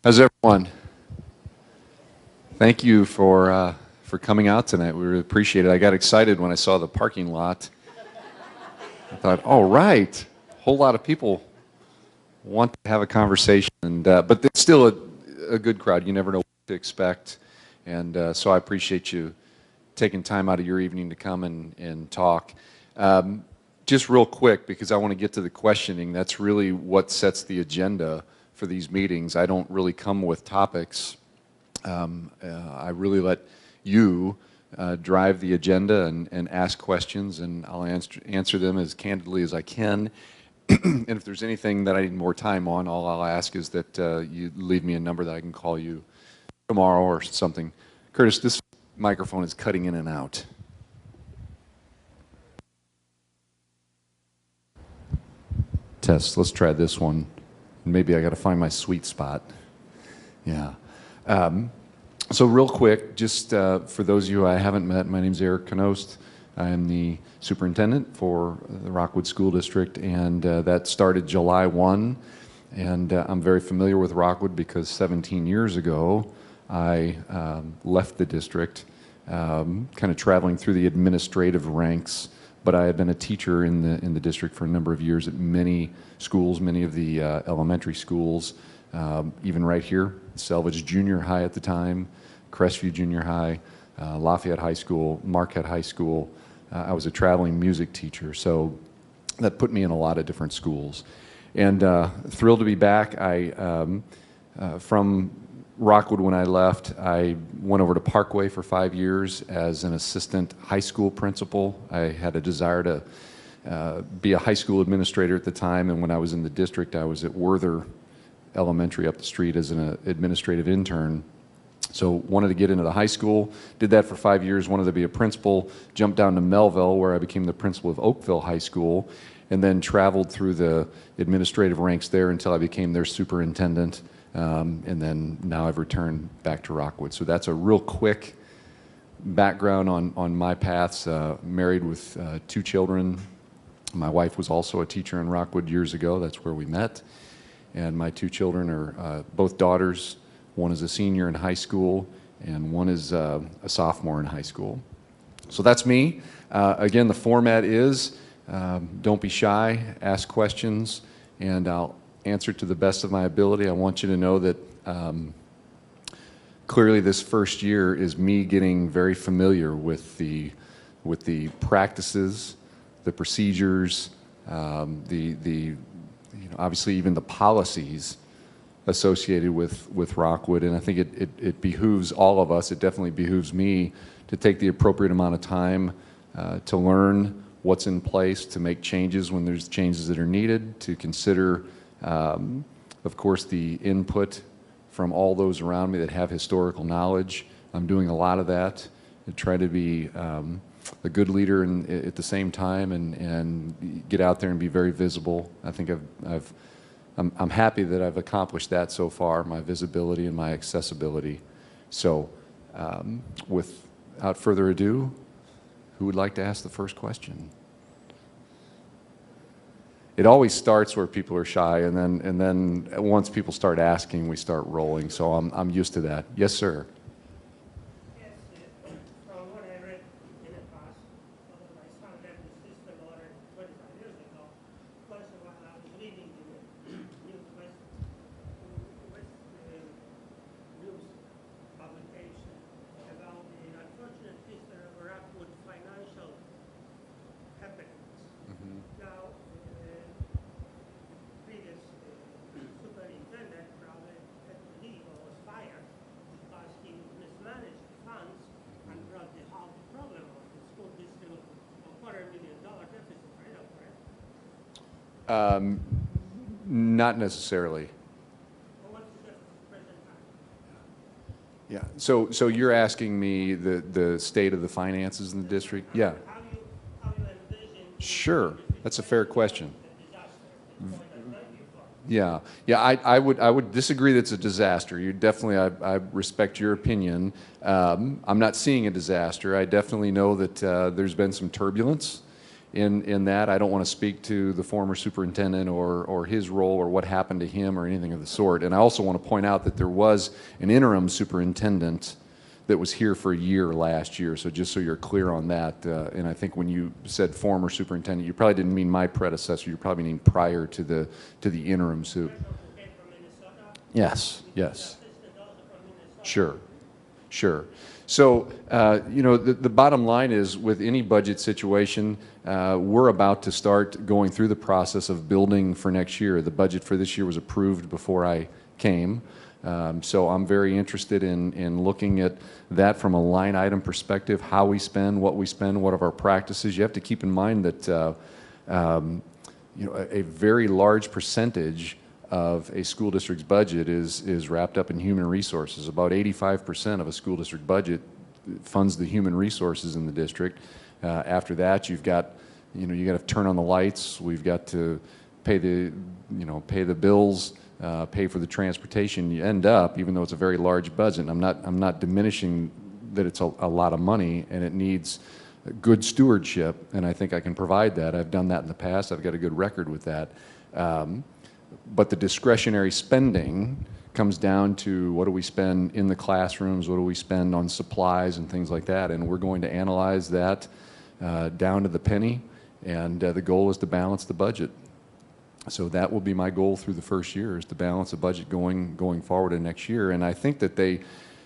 How's everyone? Thank you for coming out tonight. We really appreciate it. I got excited when I saw the parking lot. I thought, all right, a whole lot of people want to have a conversation, but it's still a good crowd. You never know what to expect, so I appreciate you taking time out of your evening to come and talk. Just real quick, because I want to get to the questioning. That's really what sets the agenda for these meetings. I don't really come with topics. I really let you drive the agenda and ask questions, and I'll answer them as candidly as I can. And if there's anything that I need more time on, all I'll ask is that you leave me a number that I can call you tomorrow or something. Curtis, this microphone is cutting in and out. Test. Let's try this one. Maybe I got to find my sweet spot. Yeah. So real quick, just for those of you I haven't met, my name's Knost. I am the superintendent for the Rockwood School District, and that started July 1. And I'm very familiar with Rockwood because 17 years ago, I left the district, kind of traveling through the administrative ranks. But I had been a teacher in the district for a number of years at many schools, many of the elementary schools, even right here, Selvidge Junior High at the time, Crestview Junior High, Lafayette High School, Marquette High School. I was a traveling music teacher, so that put me in a lot of different schools. And thrilled to be back. From Rockwood, when I left, I went over to Parkway for 5 years as an assistant high school principal. I had a desire to be a high school administrator at the time, and when I was in the district, I was at Werther Elementary up the street as an administrative intern. So wanted to get into the high school, did that for 5 years, wanted to be a principal, jumped down to Melville where I became the principal of Oakville High School, and then traveled through the administrative ranks there until I became their superintendent. And then now I've returned back to Rockwood. So that's a real quick background on my paths. Married with 2 children. My wife was also a teacher in Rockwood years ago. That's where we met. And my 2 children are both daughters. One is a senior in high school, and one is a sophomore in high school. So that's me. Again, the format is don't be shy, ask questions, and I'll answer to the best of my ability. I want you to know that clearly this first year is me getting very familiar with the practices, the procedures, obviously even the policies associated with Rockwood, and I think it behooves all of us, it definitely behooves me to take the appropriate amount of time to learn what's in place, to make changes when there's changes that are needed, to consider, of course, the input from all those around me that have historical knowledge. I'm doing a lot of that to try to be a good leader at the same time and get out there and be very visible. I think I'm happy that I've accomplished that so far, my visibility and my accessibility. So without further ado, who would like to ask the first question? It always starts where people are shy, and then once people start asking, we start rolling. So I'm used to that. Yes, sir. Yes, from what I read in the past, I started this system already 25 years ago. First of all, I was reading the news publication about the unfortunate history of Rockwood financial happenings. Mm-hmm. Now, previous superintendent probably had to leave or was fired because he mismanaged funds and brought the whole problem of the school district a $250,000 deficit, right? Not necessarily. Well, what's the present time? Yeah. So you're asking me the state of the finances in the district? Yeah. How you envision? Sure. That's a fair question. Disaster. Yeah, I would disagree that it's a disaster. You definitely, I respect your opinion. I'm not seeing a disaster. I definitely know that there's been some turbulence in that. I don't want to speak to the former superintendent or his role or what happened to him or anything of the sort. And I also want to point out that there was an interim superintendent that was here for a year last year, so just so you're clear on that. And I think when you said former superintendent, you probably didn't mean my predecessor, you probably mean prior to the interim soup. Yes, yes. Sure, sure. So, you know, the bottom line is with any budget situation, we're about to start going through the process of building for next year. The budget for this year was approved before I came. So I'm very interested in looking at that from a line item perspective, how we spend, what are our practices. You have to keep in mind that you know, a very large percentage of a school district's budget is wrapped up in human resources. About 85% of a school district budget funds the human resources in the district. After that, you've got, you know, you got to turn on the lights. We've got to pay the, you know, pay the bills, pay for the transportation. You end up, even though it's a very large budget, I'm not diminishing that it's a lot of money, and it needs good stewardship, and I think I can provide that. I've done that in the past. I've got a good record with that. But the discretionary spending comes down to what do we spend in the classrooms, what do we spend on supplies and things like that, and we're going to analyze that down to the penny, and the goal is to balance the budget. So that will be my goal through the first year, is to balance the budget going forward in next year. And I think that they,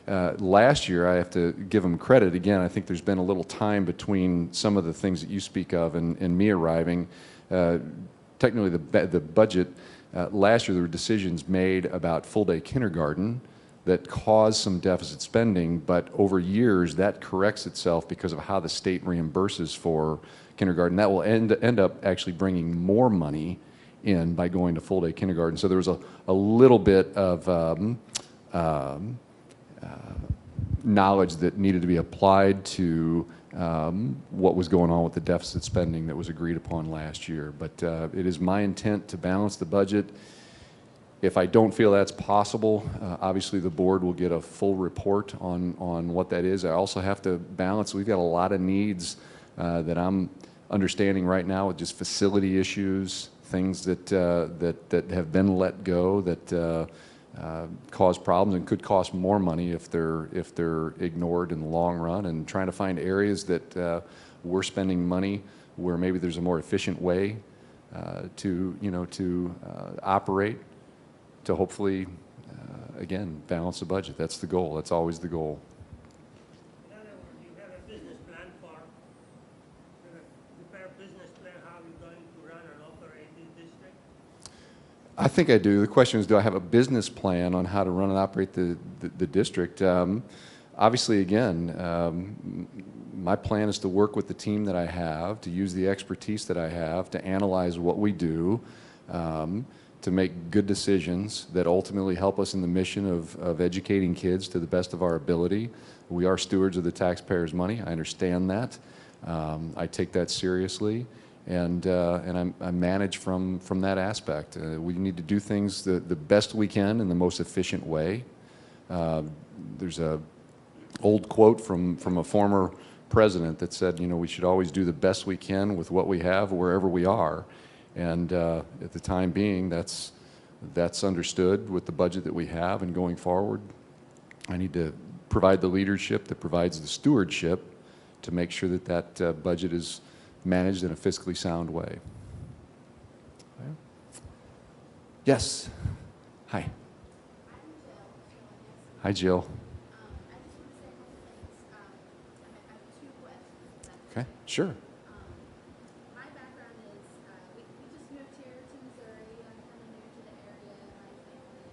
last year, I have to give them credit. Again, I think there's been a little time between some of the things that you speak of and me arriving. Technically, the budget, last year there were decisions made about full-day kindergarten that caused some deficit spending, but over years that corrects itself because of how the state reimburses for kindergarten. That will end up actually bringing more money in by going to full-day kindergarten. So there was a little bit of knowledge that needed to be applied to what was going on with the deficit spending that was agreed upon last year. But it is my intent to balance the budget. If I don't feel that's possible, obviously the board will get a full report on what that is. I also have to balance, we've got a lot of needs that I'm understanding right now with just facility issues, things that have been let go that cause problems and could cost more money if they're ignored in the long run, and trying to find areas that we're spending money where maybe there's a more efficient way to operate to hopefully again balance the budget. That's the goal. That's always the goal. In other words, you have a business plan how you're going to run and operate this district? I think I do. The question is, do I have a business plan on how to run and operate the district? Obviously, again, my plan is to work with the team that I have, to use the expertise that I have, to analyze what we do, to make good decisions that ultimately help us in the mission of educating kids to the best of our ability. We are stewards of the taxpayers' money. I understand that. I take that seriously. And I manage from that aspect. We need to do things the best we can in the most efficient way. There's a old quote from a former president that said, you know, we should always do the best we can with what we have wherever we are. And at the time being, that's understood with the budget that we have, and going forward, I need to provide the leadership that provides the stewardship to make sure that budget is managed in a fiscally sound way. Yes. Hi. Hi, Jill. Okay, sure. My background is, we just moved here to Missouri. I'm kind of new to the area and my family.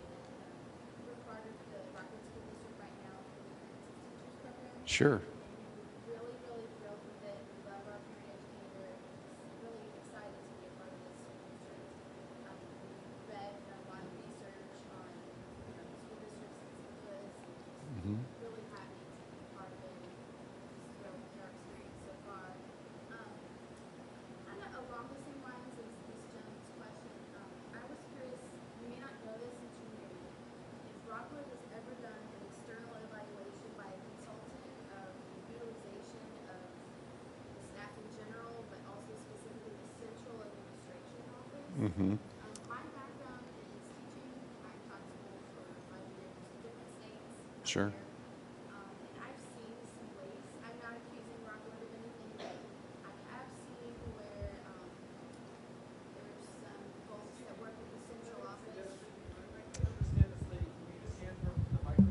And we're part of the Rockwood School District right now for the Parents and Teachers Program. Sure. And we're really thrilled with it. We love our parent educator. Just really excited to be a part of this school district. We've read and done a lot of research on the school districts in St. Louis. Mm-hmm. Really happy to be part of it. Just thrilled with our experience so far. Kind of along the same lines as this gentleman's question, I was curious, you may not know this since you're new, if Rockwood has ever done an external evaluation by a consultant of My background is teaching. I taught school for 5 years in different states. Sure. And I've seen some ways. I'm not accusing Rockwood of anything, but I have seen where there's some folks that work at the central office.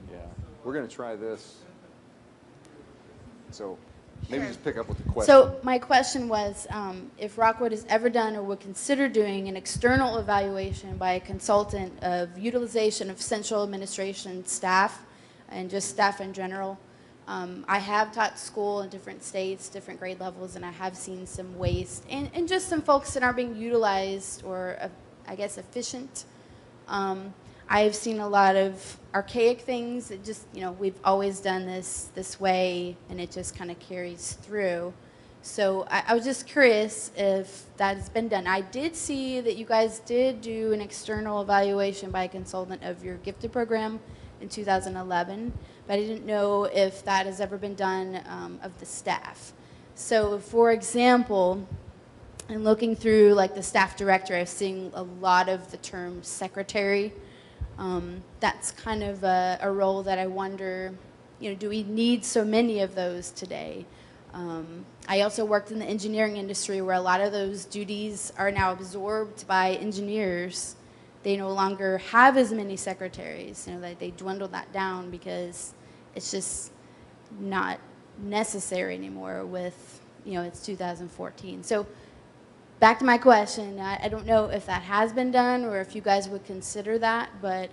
Yeah. We're going to try this. So maybe Sure. just pick up with the question. So my question was, if Rockwood has ever done or would consider doing an external evaluation by a consultant of utilization of central administration staff and just staff in general. I have taught school in different states, different grade levels, and I have seen some waste and just some folks that aren't being utilized or, I guess, efficient. I've seen a lot of archaic things that just, we've always done this way, and it just kind of carries through. So I was just curious if that has been done. I did see that you guys did do an external evaluation by a consultant of your gifted program in 2011, but I didn't know if that has ever been done of the staff. So, for example, in looking through like the staff director, I've seen a lot of the term secretary. That's kind of a role that I wonder, do we need so many of those today? I also worked in the engineering industry where a lot of those duties are now absorbed by engineers. They no longer have as many secretaries. They dwindled that down because it's just not necessary anymore with, it's 2014. So back to my question, I don't know if that has been done or if you guys would consider that, but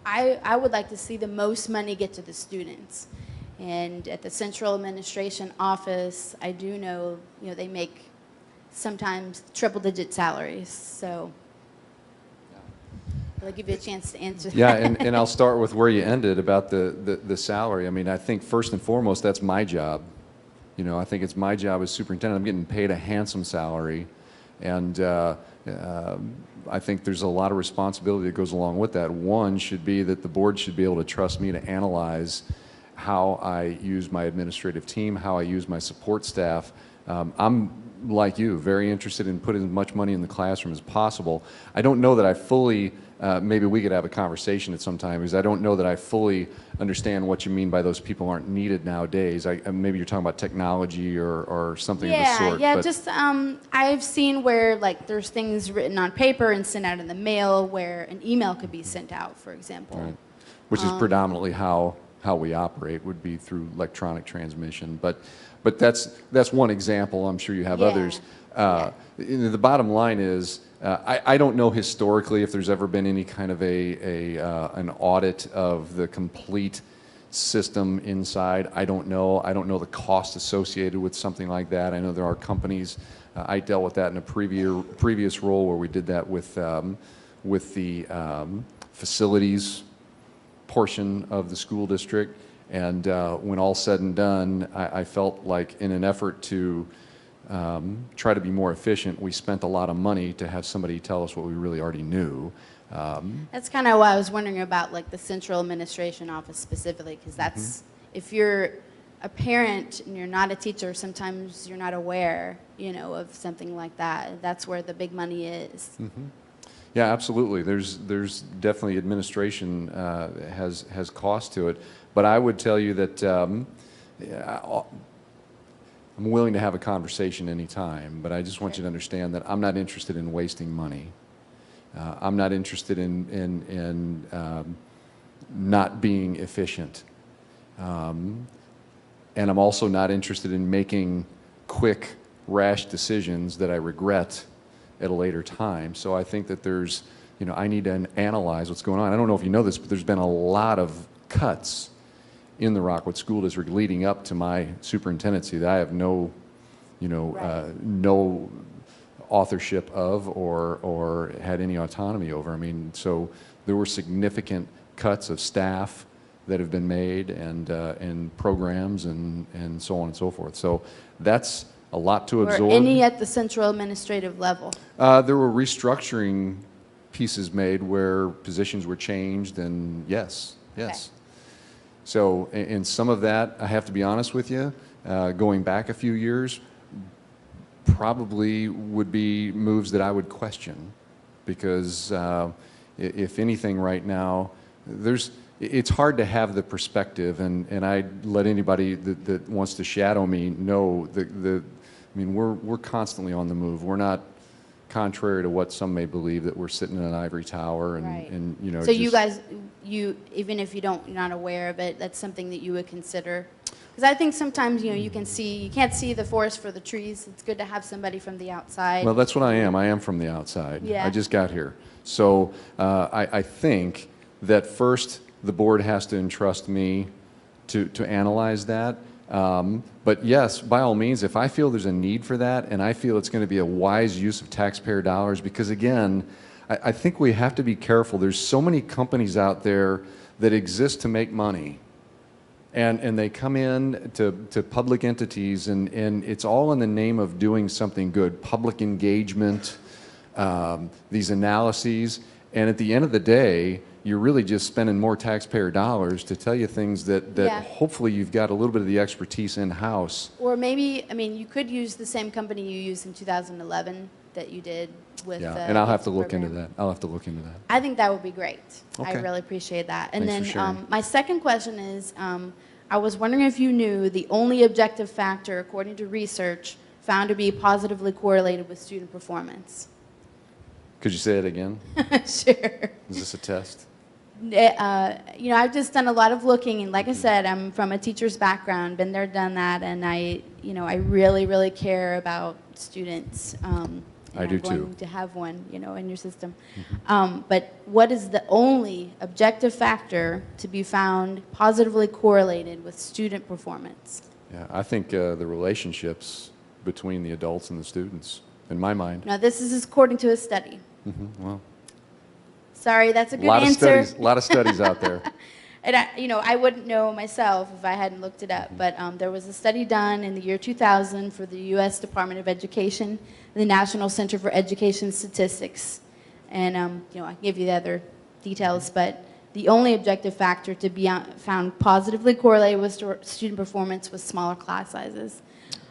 I would like to see the most money get to the students. And at the central administration office, I do know, they make sometimes triple-digit salaries. So I'll give you a chance to answer that. Yeah, and I'll start with where you ended about the salary. I mean, I think first and foremost, that's my job. I think it's my job as superintendent. I'm getting paid a handsome salary, and I think there's a lot of responsibility that goes along with that. One should be that the board should be able to trust me to analyze how I use my administrative team, how I use my support staff. I'm like you, very interested in putting as much money in the classroom as possible. I don't know that I fully, maybe we could have a conversation at some time, because I don't know that I fully understand what you mean by those people aren't needed nowadays. Maybe you're talking about technology or something of the sort. Yeah, just I've seen where there's things written on paper and sent out in the mail where an email could be sent out, for example. Right. Which is predominantly how we operate, would be through electronic transmission. But that's one example. I'm sure you have others. The bottom line is, I don't know historically if there's ever been any kind of an audit of the complete system inside. I don't know. I don't know the cost associated with something like that. I know there are companies. I dealt with that in a previous role where we did that with the facilities portion of the school district. And when all said and done, I felt like in an effort to try to be more efficient, we spent a lot of money to have somebody tell us what we really already knew. That's kind of why I was wondering about the central administration office specifically, because that's, if you're a parent and you're not a teacher, sometimes you're not aware, of something like that. That's where the big money is. Yeah, absolutely. There's definitely administration has cost to it, but I would tell you that I'm willing to have a conversation anytime. But I just want you to understand that I'm not interested in wasting money. I'm not interested in not being efficient, and I'm also not interested in making quick, rash decisions that I regret at a later time. So I think that there's, I need to analyze what's going on. I don't know if you know this, but there's been a lot of cuts in the Rockwood School District leading up to my superintendency that I have no authorship of or had any autonomy over. I mean, so there were significant cuts of staff that have been made and programs and so on and so forth. So that's a lot to absorb. Or any at the central administrative level? There were restructuring pieces made where positions were changed, and yes. Okay. So in some of that, I have to be honest with you, going back a few years, probably would be moves that I would question. because if anything right now, it's hard to have the perspective, and I let anybody that wants to shadow me know I mean, we're constantly on the move. We're not, contrary to what some may believe, that we're sitting in an ivory tower and, Right. and you know. So you just- guys, even if you're not aware of it, that's something that you would consider? Because I think sometimes, you can't see the forest for the trees. It's good to have somebody from the outside. Well, that's what I am. I am from the outside. Yeah. I just got here. So I think that first the board has to entrust me to analyze that. But yes, by all means, if I feel there's a need for that and I feel it's going to be a wise use of taxpayer dollars, because again, I think we have to be careful. There's so many companies out there that exist to make money. And they come in to public entities, and it's all in the name of doing something good, public engagement, these analyses. And at the end of the day, you're really just spending more taxpayer dollars to tell you things that Yeah. hopefully you've got a little bit of the expertise in-house. Or maybe, I mean, you could use the same company you used in 2011 that you did with Yeah, the and I'll have youth to look into program. that. I'll have to look into that. I think that would be great. I Okay. really appreciate that. And Thanks for then sharing. my second question is, I was wondering if you knew the only objective factor, according to research, found to be positively correlated with student performance. Could you say it again? Sure. Is this a test? I've just done a lot of looking, and like I said, I'm from a teacher's background, been there, done that, and I really, really care about students. I do I'm going too. to have one, in your system. But what is the only objective factor to be found positively correlated with student performance? Yeah, I think the relationships between the adults and the students, in my mind. Now, this is according to a study. Well, Sorry, that's a good a lot answer. of studies out there. And I wouldn't know myself if I hadn't looked it up, but there was a study done in the year 2000 for the U.S. Department of Education, the National Center for Education Statistics, and I can give you the other details, but the only objective factor to be found positively correlated with student performance was smaller class sizes,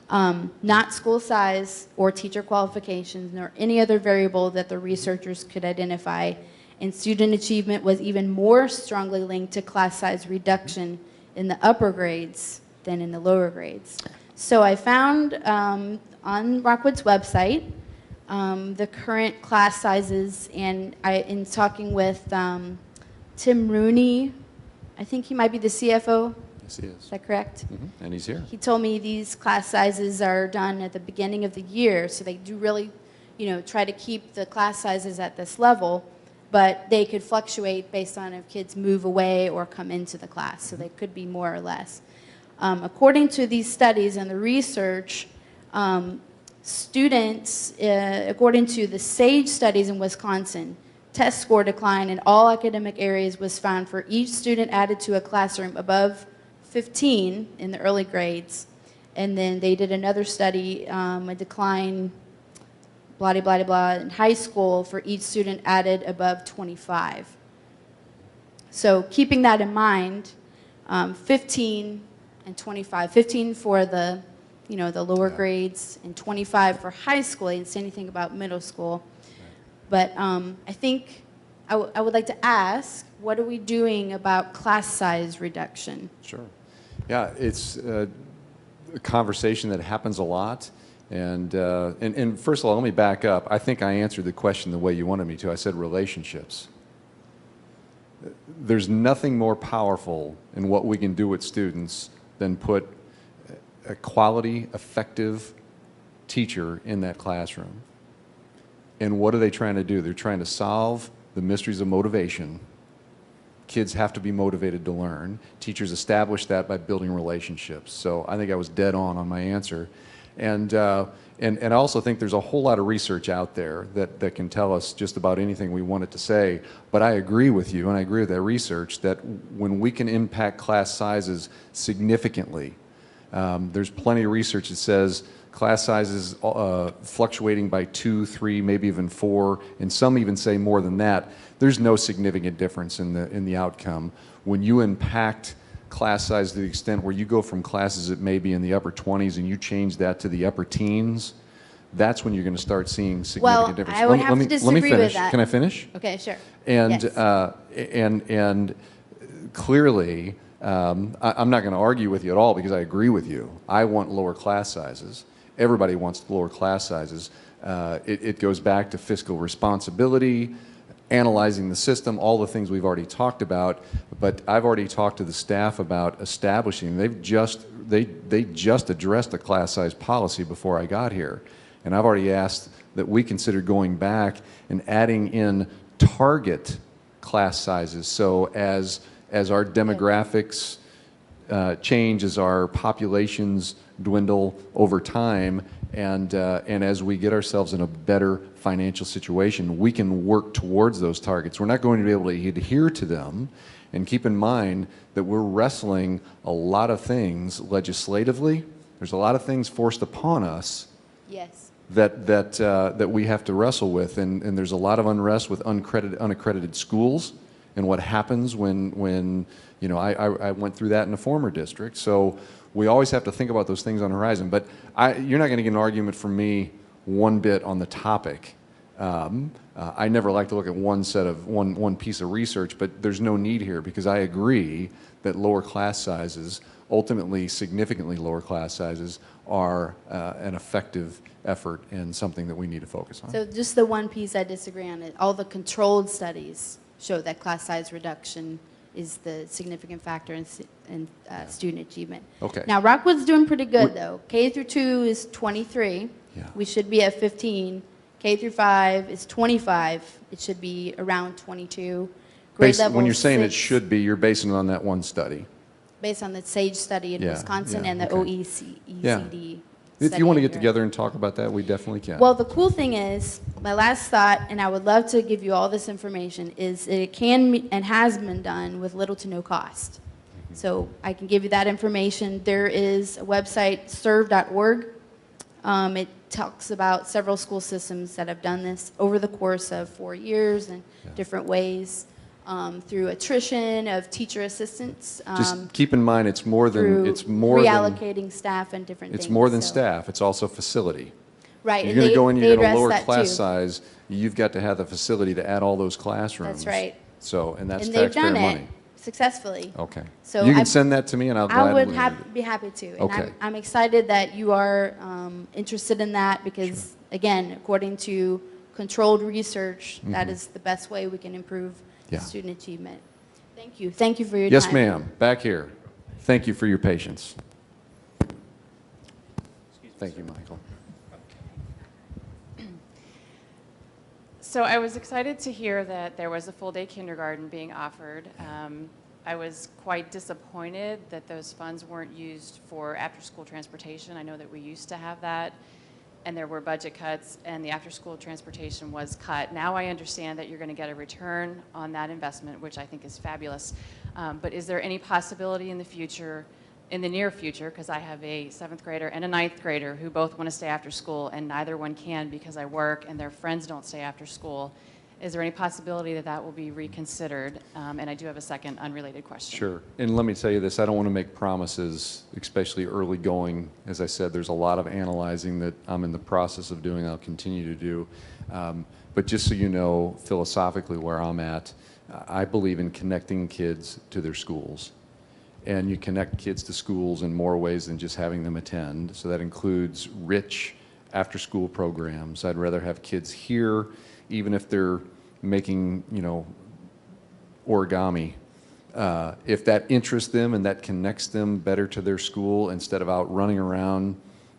not school size or teacher qualifications, nor any other variable that the researchers could identify. And student achievement was even more strongly linked to class size reduction in the upper grades than in the lower grades. So I found on Rockwood's website the current class sizes, and in talking with Tim Rooney, I think he might be the CFO. Yes, he is. Is that correct? And he's here. He told me these class sizes are done at the beginning of the year, so they do really, try to keep the class sizes at this level. But they could fluctuate based on if kids move away or come into the class, so they could be more or less. According to these studies and the research, students, according to the SAGE studies in Wisconsin, test score decline in all academic areas was found for each student added to a classroom above 15 in the early grades. And then they did another study, a decline blah, blah, blah, blah, in high school for each student added above 25. So keeping that in mind, 15 and 25, 15 for the, the lower grades and 25 for high school. I didn't say anything about middle school. But I think I would like to ask, what are we doing about class size reduction? Sure. Yeah, it's a conversation that happens a lot. And first of all, let me back up. I think I answered the question the way you wanted me to. I said relationships. There's nothing more powerful in what we can do with students than put a quality, effective teacher in that classroom. And what are they trying to do? They're trying to solve the mysteries of motivation. Kids have to be motivated to learn. Teachers establish that by building relationships. So I think I was dead on my answer. And I also think there's a whole lot of research out there that can tell us just about anything we want it to say. But I agree with you, and I agree with that research, that when we can impact class sizes significantly, there's plenty of research that says class sizes fluctuating by 2, 3, maybe even 4, and some even say more than that. There's no significant difference in the outcome. When you impact class size to the extent where you go from classes that may be in the upper 20s and you change that to the upper teens, that's when you're going to start seeing Well, significant difference. I would have to let me disagree with finish. that. Can I finish? Okay, sure. And Yes. and clearly, I'm not going to argue with you at all because I agree with you. I want lower class sizes. Everybody wants lower class sizes. It goes back to fiscal responsibility, analyzing the system, all the things we've already talked about. But I've already talked to the staff about establishing. They just addressed a class size policy before I got here, and I've already asked that we consider going back and adding in target class sizes. So as our demographics change, as our populations dwindle over time, and as we get ourselves in a better financial situation, we can work towards those targets. We're not going to be able to adhere to them, and keep in mind that we're wrestling a lot of things legislatively. There's a lot of things forced upon us Yes. that we have to wrestle with, and there's a lot of unrest with unaccredited schools, and what happens when you know, I went through that in a former district. So we always have to think about those things on the horizon. But you're not going to get an argument from me one bit on the topic. I never like to look at one piece of research, but there's no need here because I agree that lower class sizes, ultimately significantly lower class sizes, are an effective effort and something that we need to focus on. So just the one piece I disagree on it. All the controlled studies show that class size reduction is the significant factor in student achievement. Okay. Now Rockwood's doing pretty good though. K through 2 is 23. Yeah. We should be at 15. K through 5 is 25. It should be around 22. Grade level When you're saying it 6, should be, you're basing it on that one study. based on the SAGE study in Yeah, Wisconsin yeah, and the okay. OECD. If study you want to in get Europe. together and talk about that, we definitely can. Well, the cool thing is, my last thought, and I would love to give you all this information, is it can and has been done with little to no cost. So I can give you that information. There is a website, serve.org. It talks about several school systems that have done this over the course of 4 years in different ways, through attrition of teacher assistants. Just keep in mind, it's more than through reallocating staff and different things. it's more than so- staff. It's also facility. Right. You're and going to they- go in, they you're going to address lower that class too. size. You've got to have the facility to add all those classrooms. That's right. So, and that's And they've taxpayer done it money. successfully. Okay. So you can I- send that to me, and I'll I would gladly. be happy to. And Okay. I'm excited that you are interested in that because, again, according to controlled research, that is the best way we can improve Yeah. student achievement. Thank you. Thank you for your Yes, time. ma'am. Back here. Thank you for your patience. Thank you, Michael. So I was excited to hear that there was a full-day kindergarten being offered. I was quite disappointed that those funds weren't used for after-school transportation. I know that we used to have that, and there were budget cuts, and the after-school transportation was cut. Now I understand that you're going to get a return on that investment, which I think is fabulous. But is there any possibility in the future, in the near future, because I have a 7th grader and a 9th grader who both want to stay after school, and neither one can because I work and their friends don't stay after school. Is there any possibility that that will be reconsidered? And I do have a second unrelated question. Sure. And let me tell you this, I don't want to make promises, especially early going. As I said, there's a lot of analyzing that I'm in the process of doing, I'll continue to do. But just so you know, philosophically where I'm at, I believe in connecting kids to their schools. And you connect kids to schools in more ways than just having them attend. So that includes rich after-school programs. I'd rather have kids here, even if they're making, you know, origami. If that interests them and that connects them better to their school instead of out running around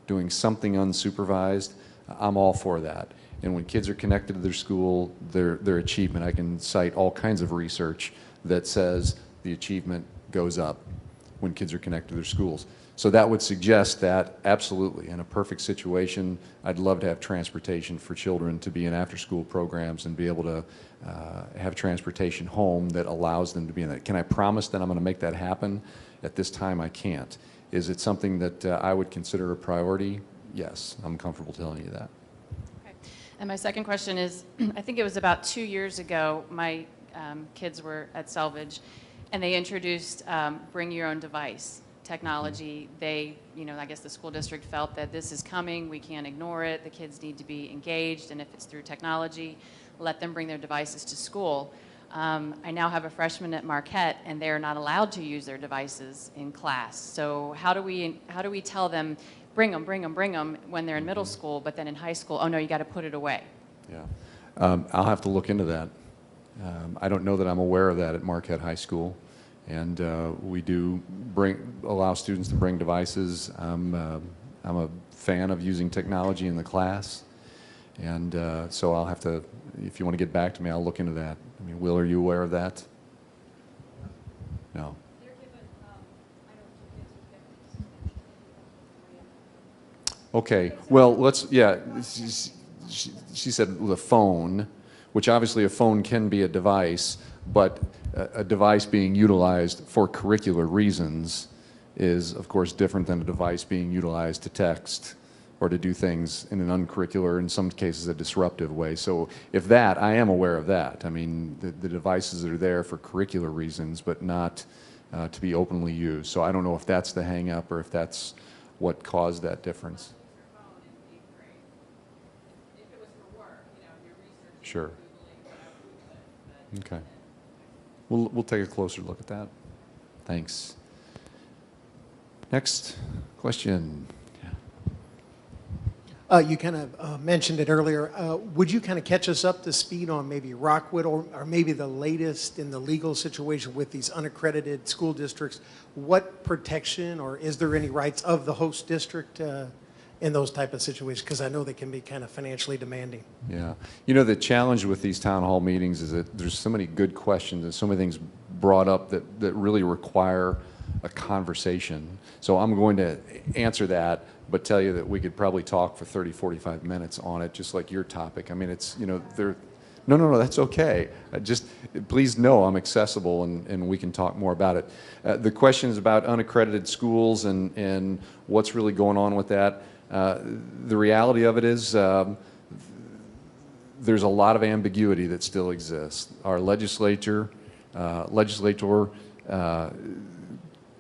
doing something unsupervised, I'm all for that. And when kids are connected to their school, their achievement, I can cite all kinds of research that says the achievement goes up when kids are connected to their schools. So that would suggest that, absolutely, in a perfect situation, I'd love to have transportation for children to be in after-school programs and be able to have transportation home that allows them to be in that. Can I promise that I'm going to make that happen? At this time, I can't. Is it something that I would consider a priority? Yes, I'm comfortable telling you that. Okay. And my second question is, I think it was about 2 years ago, my kids were at Selvidge, and they introduced bring your own device technology. They, I guess the school district felt that this is coming, we can't ignore it, the kids need to be engaged, and if it's through technology, let them bring their devices to school. I now have a freshman at Marquette, and they're not allowed to use their devices in class. So how do we tell them, bring them when they're in middle school, but then in high school, oh no, you got to put it away? Yeah, I'll have to look into that. I don't know that I'm aware of that at Marquette High School, and we do allow students to bring devices. I'm a fan of using technology in the class, and so I'll have to, if you want to get back to me, I'll look into that. I mean, Will, are you aware of that? No. They're given, I know two kids who get Okay, well, let's, yeah, she said the phone, which obviously a phone can be a device, but a device being utilized for curricular reasons is, of course, different than a device being utilized to text or to do things in an uncurricular, in some cases a disruptive way. So if that, I am aware of that. I mean, the devices are there for curricular reasons, but not to be openly used. So I don't know if that's the hang up or if that's what caused that difference. Sure. Okay. We'll take a closer look at that. Thanks. Next question. You kind of mentioned it earlier. Would you kind of catch us up to speed on maybe Rockwood or maybe the latest in the legal situation with these unaccredited school districts? What protection, or is there any rights of the host district in those type of situations? Because I know they can be kind of financially demanding. Yeah. You know, the challenge with these town hall meetings is that there's so many good questions and so many things brought up that really require a conversation. So I'm going to answer that, but tell you that we could probably talk for 30, 45 minutes on it, just like your topic. I mean, it's, no, that's okay. Just please know I'm accessible and we can talk more about it. The questions about unaccredited schools and what's really going on with that, the reality of it is there's a lot of ambiguity that still exists. Our legislator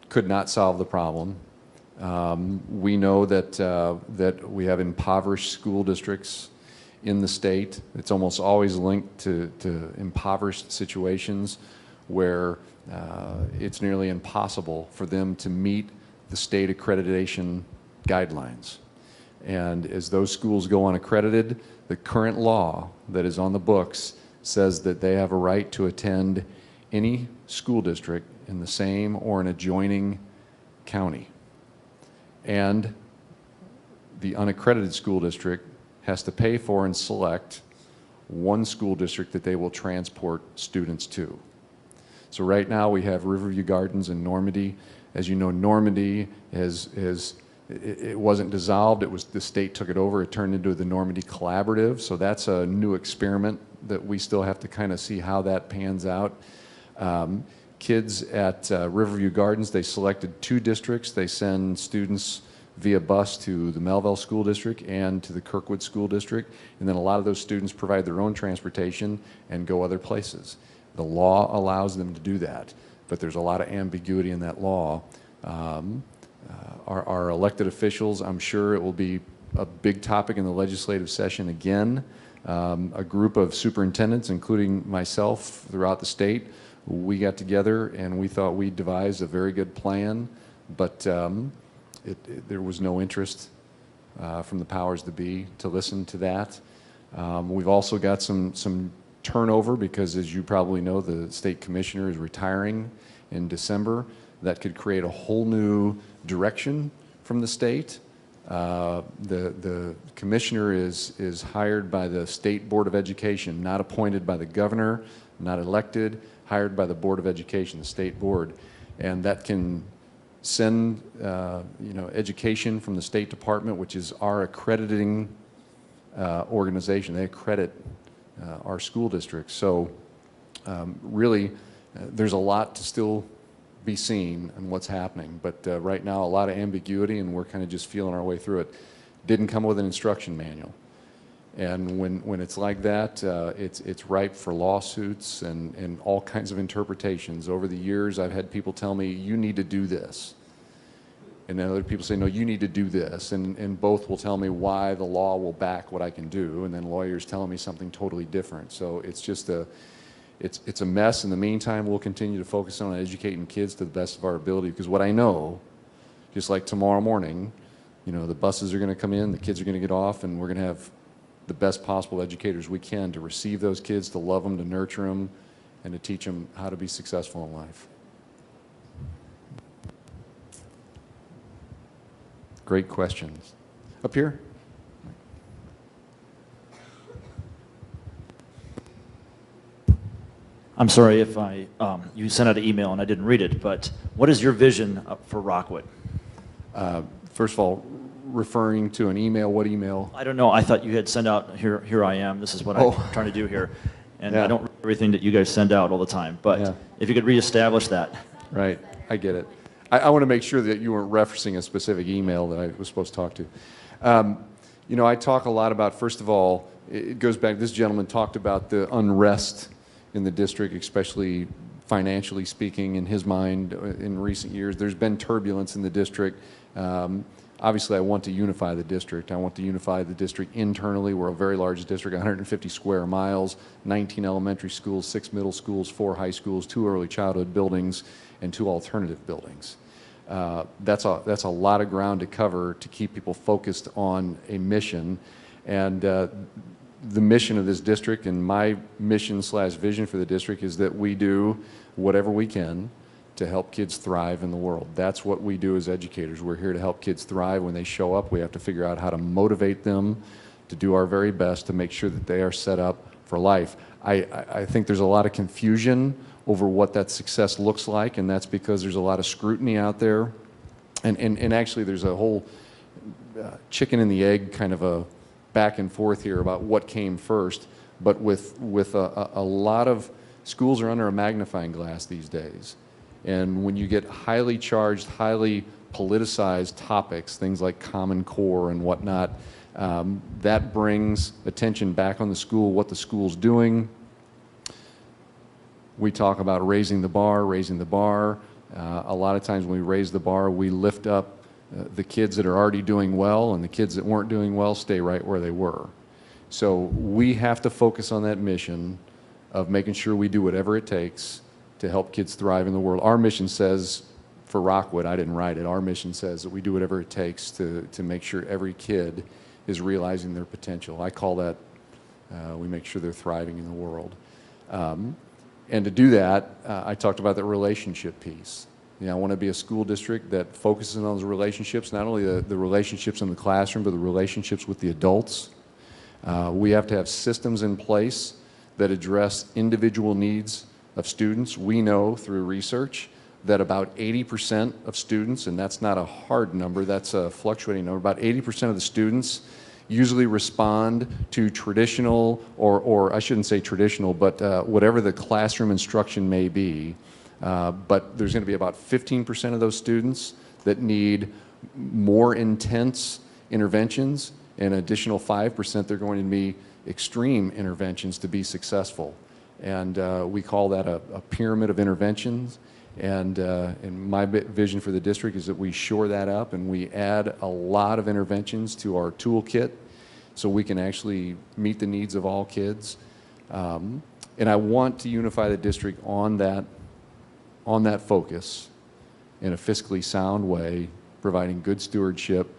could not solve the problem. We know that we have impoverished school districts in the state. It's almost always linked to impoverished situations where it's nearly impossible for them to meet the state accreditation guidelines. And as those schools go unaccredited, the current law that is on the books says that they have a right to attend any school district in the same or an adjoining county. And the unaccredited school district has to pay for and select one school district that they will transport students to. So right now we have Riverview Gardens in Normandy. As you know, Normandy it wasn't dissolved, the state took it over, it turned into the Normandy Collaborative, so that's a new experiment that we still have to kind of see how that pans out. Kids at Riverview Gardens, they selected 2 districts. They send students via bus to the Melville School District and to the Kirkwood School District, and then a lot of those students provide their own transportation and go other places. The law allows them to do that, but there's a lot of ambiguity in that law. Our elected officials, I'm sure it will be a big topic in the legislative session again. A group of superintendents, including myself throughout the state, we got together and we thought we devised a very good plan, but there was no interest from the powers that be to listen to that. We've also got some turnover because, as you probably know, the state commissioner is retiring in December. That could create a whole new direction from the state. The commissioner is hired by the State Board of Education, not appointed by the governor, not elected, hired by the Board of Education, the state board. And that can send education from the State Department, which is our accrediting organization. They accredit our school districts. So really, there's a lot to still be seen and what's happening, but right now a lot of ambiguity and we're kind of just feeling our way through it. Didn't come with an instruction manual, and when it's like that, it's ripe for lawsuits and all kinds of interpretations. Over the years I've had people tell me, you need to do this, And then other people say, no, you need to do this. And both will tell me why the law will back what I can do, and then lawyers telling me something totally different. So it's just it's a mess. In the meantime, we'll continue to focus on educating kids to the best of our ability, because what I know, just like tomorrow morning, you know, the buses are going to come in, the kids are going to get off, and we're going to have the best possible educators we can to receive those kids, to love them, to nurture them, and to teach them how to be successful in life. Great questions. Up here? I'm sorry if you sent out an email and I didn't read it, but what is your vision for Rockwood? First of all, referring to an email, what email? I don't know. I thought you had sent out, here I am, this is what I'm trying to do here. And Yeah. I don't read everything that you guys send out all the time, but Yeah. if you could reestablish that. Right, I get it. I want to make sure that you weren't referencing a specific email that I was supposed to talk to. You know, I talk a lot about, first of all, it goes back, this gentleman talked about the unrest in the district, especially financially speaking, in his mind in recent years. There's been turbulence in the district. Obviously, I want to unify the district. I want to unify the district internally. We're a very large district, 150 square miles, 19 elementary schools, 6 middle schools, 4 high schools, 2 early childhood buildings, and 2 alternative buildings. That's a lot of ground to cover to keep people focused on a mission. And the mission of this district, and my mission/vision for the district, is that we do whatever we can to help kids thrive in the world. That's what we do as educators. We're here to help kids thrive. When they show up, we have to figure out how to motivate them to do our very best to make sure that they are set up for life. I think there's a lot of confusion over what that success looks like, and that's because there's a lot of scrutiny out there. And actually there's a whole chicken and the egg kind of a back and forth here about what came first. But with a lot of schools are under a magnifying glass these days. And when you get highly charged, highly politicized topics, things like Common Core and whatnot, that brings attention back on the school, what the school's doing. We talk about raising the bar, raising the bar. A lot of times when we raise the bar, we lift up the kids that are already doing well, and the kids that weren't doing well stay right where they were. So we have to focus on that mission of making sure we do whatever it takes to help kids thrive in the world. Our mission says, for Rockwood, I didn't write it, our mission says that we do whatever it takes to make sure every kid is realizing their potential. I call that, we make sure they're thriving in the world. And to do that, I talked about the relationship piece. You know, I want to be a school district that focuses on those relationships, not only the relationships in the classroom, but the relationships with the adults. We have to have systems in place that address individual needs of students. We know through research that about 80% of students, and that's not a hard number, that's a fluctuating number, about 80% of the students usually respond to traditional, or I shouldn't say traditional, but whatever the classroom instruction may be. But there's going to be about 15% of those students that need more intense interventions, and an additional 5% they're going to be extreme interventions to be successful. And we call that a pyramid of interventions. And my vision for the district is that we shore that up and we add a lot of interventions to our toolkit so we can actually meet the needs of all kids. And I want to unify the district on that focus in a fiscally sound way, providing good stewardship.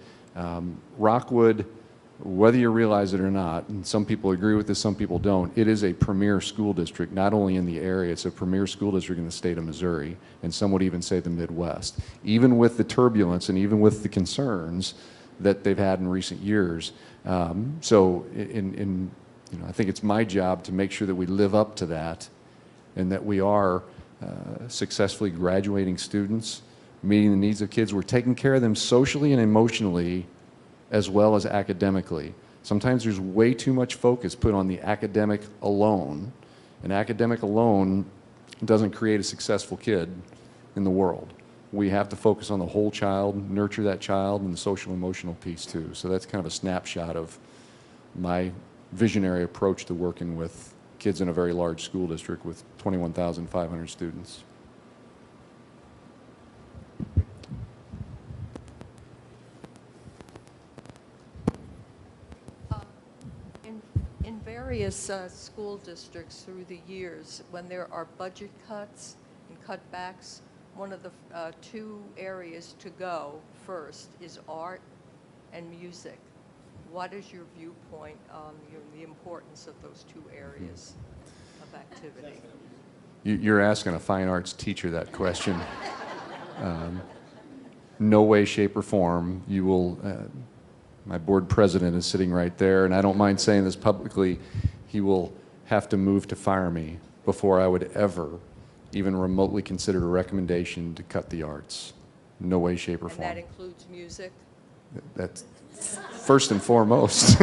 Rockwood, whether you realize it or not, and some people agree with this, some people don't, it is a premier school district, not only in the area, it's a premier school district in the state of Missouri, and some would even say the Midwest. Even with the turbulence and even with the concerns that they've had in recent years. So you know, I think it's my job to make sure that we live up to that and that we are successfully graduating students, meeting the needs of kids. We're taking care of them socially and emotionally as well as academically. Sometimes there's way too much focus put on the academic alone, and academic alone doesn't create a successful kid in the world. We have to focus on the whole child, nurture that child, and the social emotional piece too. So that's kind of a snapshot of my visionary approach to working with kids in a very large school district with 21,500 students. various school districts through the years, when there are budget cuts and cutbacks, one of the two areas to go first is art and music. What is your viewpoint on the importance of those two areas of activity? You're asking a fine arts teacher that question. No way, shape, or form. You will, my board president is sitting right there, and I don't mind saying this publicly, he will have to move to fire me before I would ever even remotely consider a recommendation to cut the arts. No way, shape, or form. And that includes music? That's first and foremost.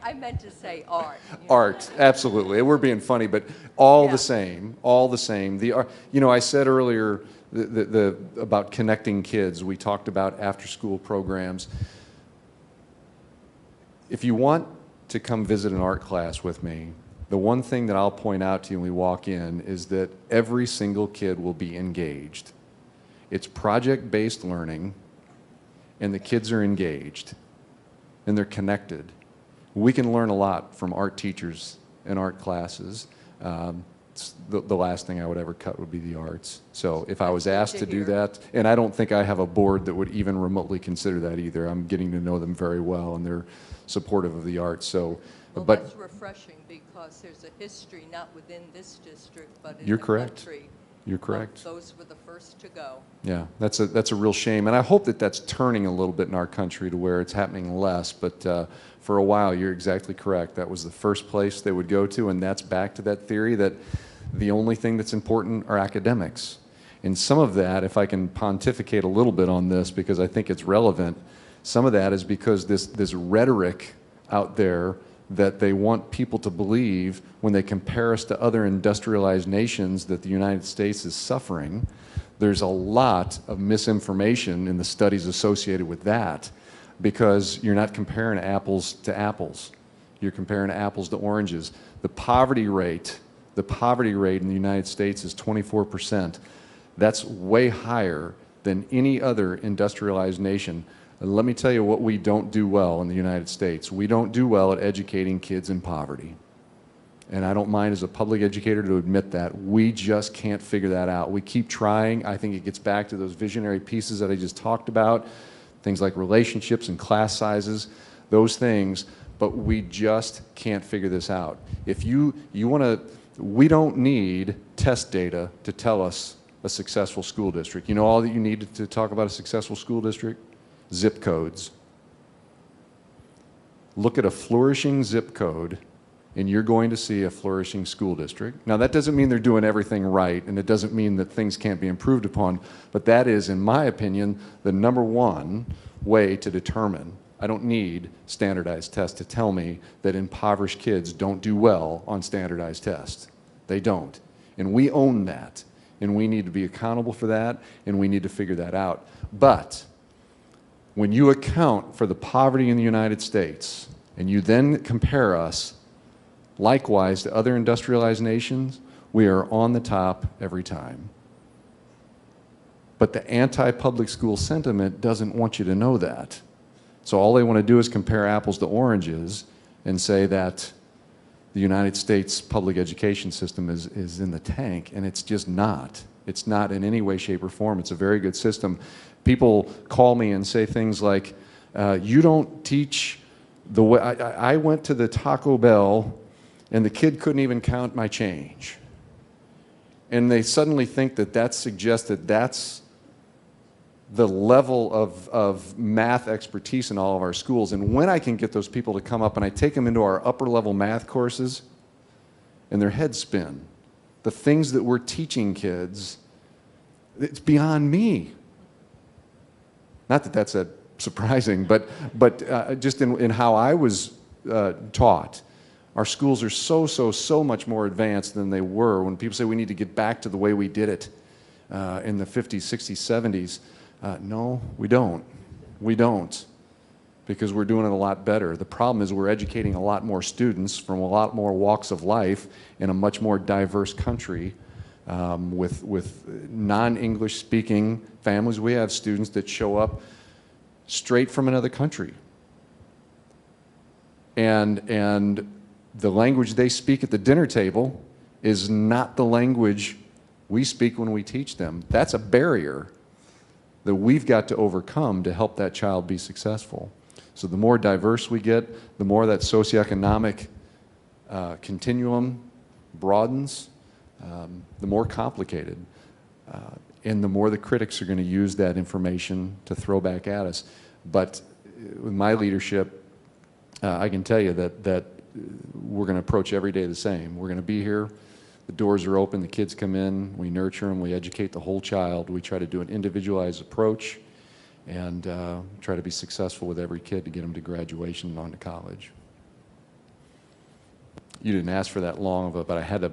I meant to say art. Art, absolutely. We're being funny, but all the same, all the same. The art, you know, I said earlier about connecting kids. We talked about after-school programs. If you want to come visit an art class with me, the one thing that I'll point out to you when we walk in is that every single kid will be engaged. It's project-based learning, and the kids are engaged, and they're connected. We can learn a lot from art teachers and art classes. The last thing I would ever cut would be the arts. So if I was asked to do that, and I don't think I have a board that would even remotely consider that either. I'm getting to know them very well, and they're supportive of the arts. So, well, but that's refreshing because there's a history not within this district, but in you're the correct. country. You're correct. Those were the first to go. Yeah, that's a real shame, and I hope that that's turning a little bit in our country to where it's happening less. But for a while, you're exactly correct. That was the first place they would go to, and that's back to that theory that the only thing that's important are academics. And some of that, if I can pontificate a little bit on this because I think it's relevant, some of that is because this rhetoric out there that they want people to believe when they compare us to other industrialized nations that the United States is suffering. There's a lot of misinformation in the studies associated with that because you're not comparing apples to apples. You're comparing apples to oranges. The poverty rate in the United States is 24%. That's way higher than any other industrialized nation. And let me tell you what we don't do well in the United States. We don't do well at educating kids in poverty. And I don't mind as a public educator to admit that. We just can't figure that out. We keep trying. I think it gets back to those visionary pieces that I just talked about, things like relationships and class sizes, those things, but we just can't figure this out. If you want to, we don't need test data to tell us a successful school district. You know all that you need to talk about a successful school district? Zip codes. Look at a flourishing zip code and you're going to see a flourishing school district. Now that doesn't mean they're doing everything right, and it doesn't mean that things can't be improved upon, but that is, in my opinion, the number one way to determine. I don't need standardized tests to tell me that impoverished kids don't do well on standardized tests. They don't. And we own that. And we need to be accountable for that, and we need to figure that out. But when you account for the poverty in the United States, and you then compare us likewise to other industrialized nations, we are on the top every time. But the anti-public school sentiment doesn't want you to know that. So all they want to do is compare apples to oranges and say that the United States public education system is in the tank, and it's just not. It's not in any way, shape, or form. It's a very good system. People call me and say things like, you don't teach the way, I went to the Taco Bell and the kid couldn't even count my change. And they suddenly think that that suggests that that's the level of math expertise in all of our schools. And when I can get those people to come up and I take them into our upper level math courses and their heads spin, the things that we're teaching kids, it's beyond me. Not that that's surprising, but just in how I was taught, our schools are so much more advanced than they were. When people say we need to get back to the way we did it in the 50s, 60s, 70s, no, we don't. We don't, because we're doing it a lot better. The problem is we're educating a lot more students from a lot more walks of life in a much more diverse country with non-English speaking families. We have students that show up straight from another country. And the language they speak at the dinner table is not the language we speak when we teach them. That's a barrier that we've got to overcome to help that child be successful. So the more diverse we get, the more that socioeconomic continuum broadens, the more complicated, and the more the critics are going to use that information to throw back at us. But with my leadership, I can tell you that we're going to approach every day the same. We're going to be here. The doors are open, the kids come in, we nurture them, we educate the whole child. We try to do an individualized approach and try to be successful with every kid to get them to graduation and on to college. You didn't ask for that long of it, but I had to.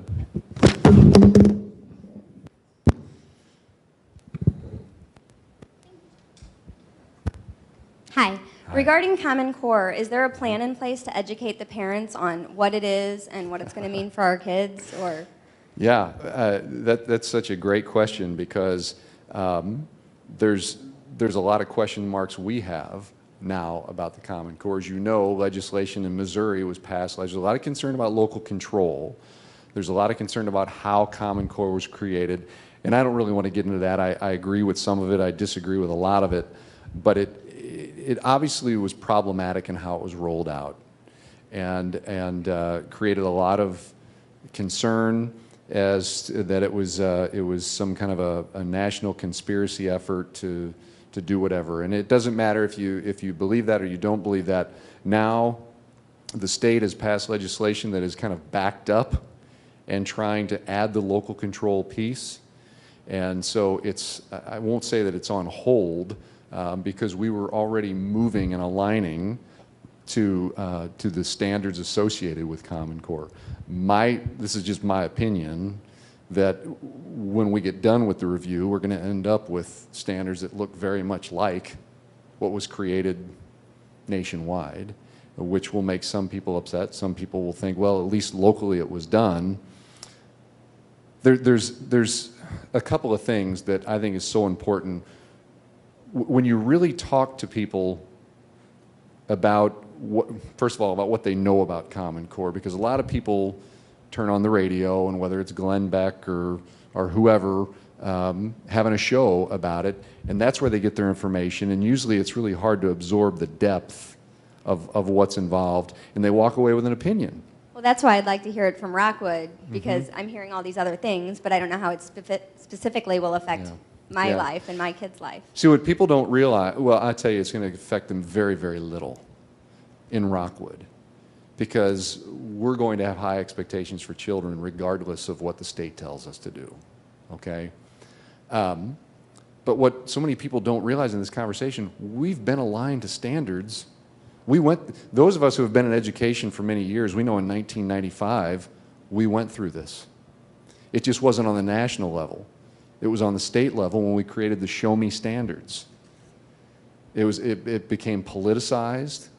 Hi. Regarding Common Core, is there a plan in place to educate the parents on what it is and what it's going to mean for our kids? Or Yeah, that's such a great question because there's a lot of question marks we have now about the Common Core. As you know, legislation in Missouri was passed. There's a lot of concern about local control. There's a lot of concern about how Common Core was created. And I don't really want to get into that. I agree with some of it. I disagree with a lot of it. But it obviously was problematic in how it was rolled out and created a lot of concern as that it was some kind of a national conspiracy effort to do whatever. And it doesn't matter if you believe that or you don't believe that. Now the state has passed legislation that is kind of backed up and trying to add the local control piece. And so I won't say that it's on hold because we were already moving and aligning to the standards associated with Common Core. This is just my opinion, that when we get done with the review, we're going to end up with standards that look very much like what was created nationwide, which will make some people upset. Some people will think, well, at least locally it was done. There's a couple of things that I think is so important. When you really talk to people about first of all, about what they know about Common Core, because a lot of people turn on the radio, and whether it's Glenn Beck or whoever having a show about it, and that's where they get their information, and usually it's really hard to absorb the depth of what's involved, and they walk away with an opinion. well, that's why I'd like to hear it from Rockwood, because I'm hearing all these other things, but I don't know how it specifically will affect my life and my kids' life. See, what people don't realize, well, I tell you, it's going to affect them very, very little in Rockwood, because we're going to have high expectations for children regardless of what the state tells us to do, okay? But what so many people don't realize in this conversation, we've been aligned to standards. Those of us who have been in education for many years, we know in 1995, we went through this. It just wasn't on the national level. It was on the state level when we created the Show Me standards. It became politicized,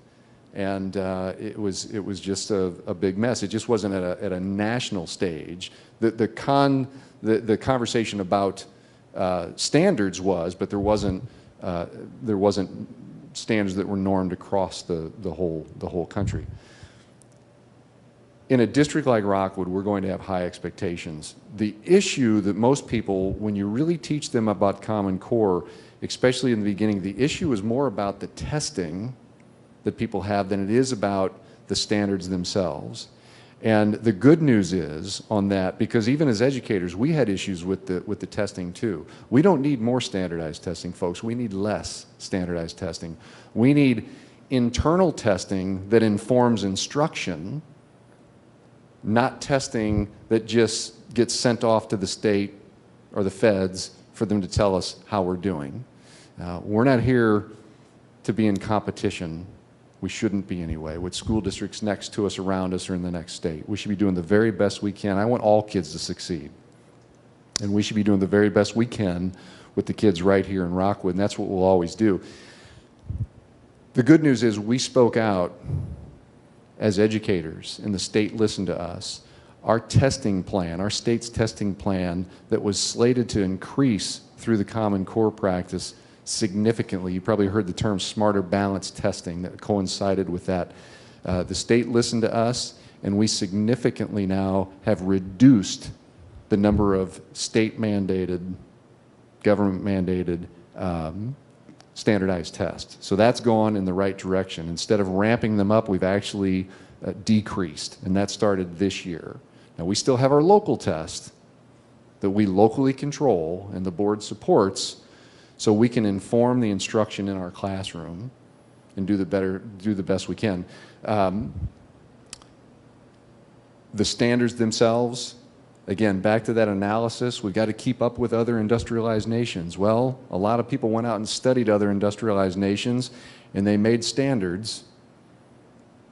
and it was just a big mess. It just wasn't at a national stage. The conversation about standards was, but there wasn't standards that were normed across the whole country. In a district like Rockwood, we're going to have high expectations. The issue that most people, when you really teach them about Common Core, especially in the beginning, the issue is more about the testing that people have than it is about the standards themselves. And the good news is on that, because even as educators, we had issues with the testing too. We don't need more standardized testing, folks. We need less standardized testing. We need internal testing that informs instruction, not testing that just gets sent off to the state or the feds for them to tell us how we're doing. We're not here to be in competition. We shouldn't be anyway, with school districts next to us, around us, or in the next state. We should be doing the very best we can. I want all kids to succeed. And we should be doing the very best we can with the kids right here in Rockwood, and that's what we'll always do. The good news is we spoke out as educators, and the state listened to us. Our testing plan, our state's testing plan that was slated to increase through the Common Core practice significantly. You probably heard the term smarter balanced testing that coincided with that. The state listened to us, and we significantly now have reduced the number of state-mandated, government-mandated standardized tests. So that's gone in the right direction. Instead of ramping them up, we've actually decreased, and that started this year. Now, we still have our local test that we locally control and the board supports, so we can inform the instruction in our classroom and do the best we can. The standards themselves, again, back to that analysis, we've got to keep up with other industrialized nations. Well, a lot of people went out and studied other industrialized nations, and they made standards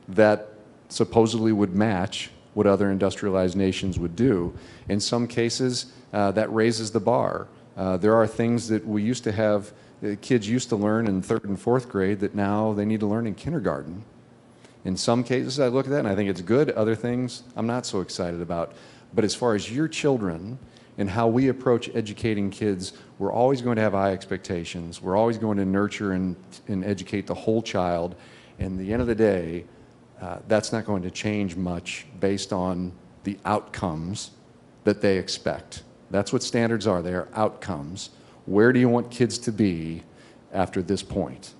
that supposedly would match what other industrialized nations would do. In some cases, that raises the bar. There are things that we used to have, kids used to learn in 3rd and 4th grade that now they need to learn in kindergarten. In some cases, I look at that and I think it's good. Other things I'm not so excited about. But as far as your children and how we approach educating kids, we're always going to have high expectations. We're always going to nurture and educate the whole child. And at the end of the day, that's not going to change much based on the outcomes that they expect. That's what standards are. They are outcomes. Where do you want kids to be after this point?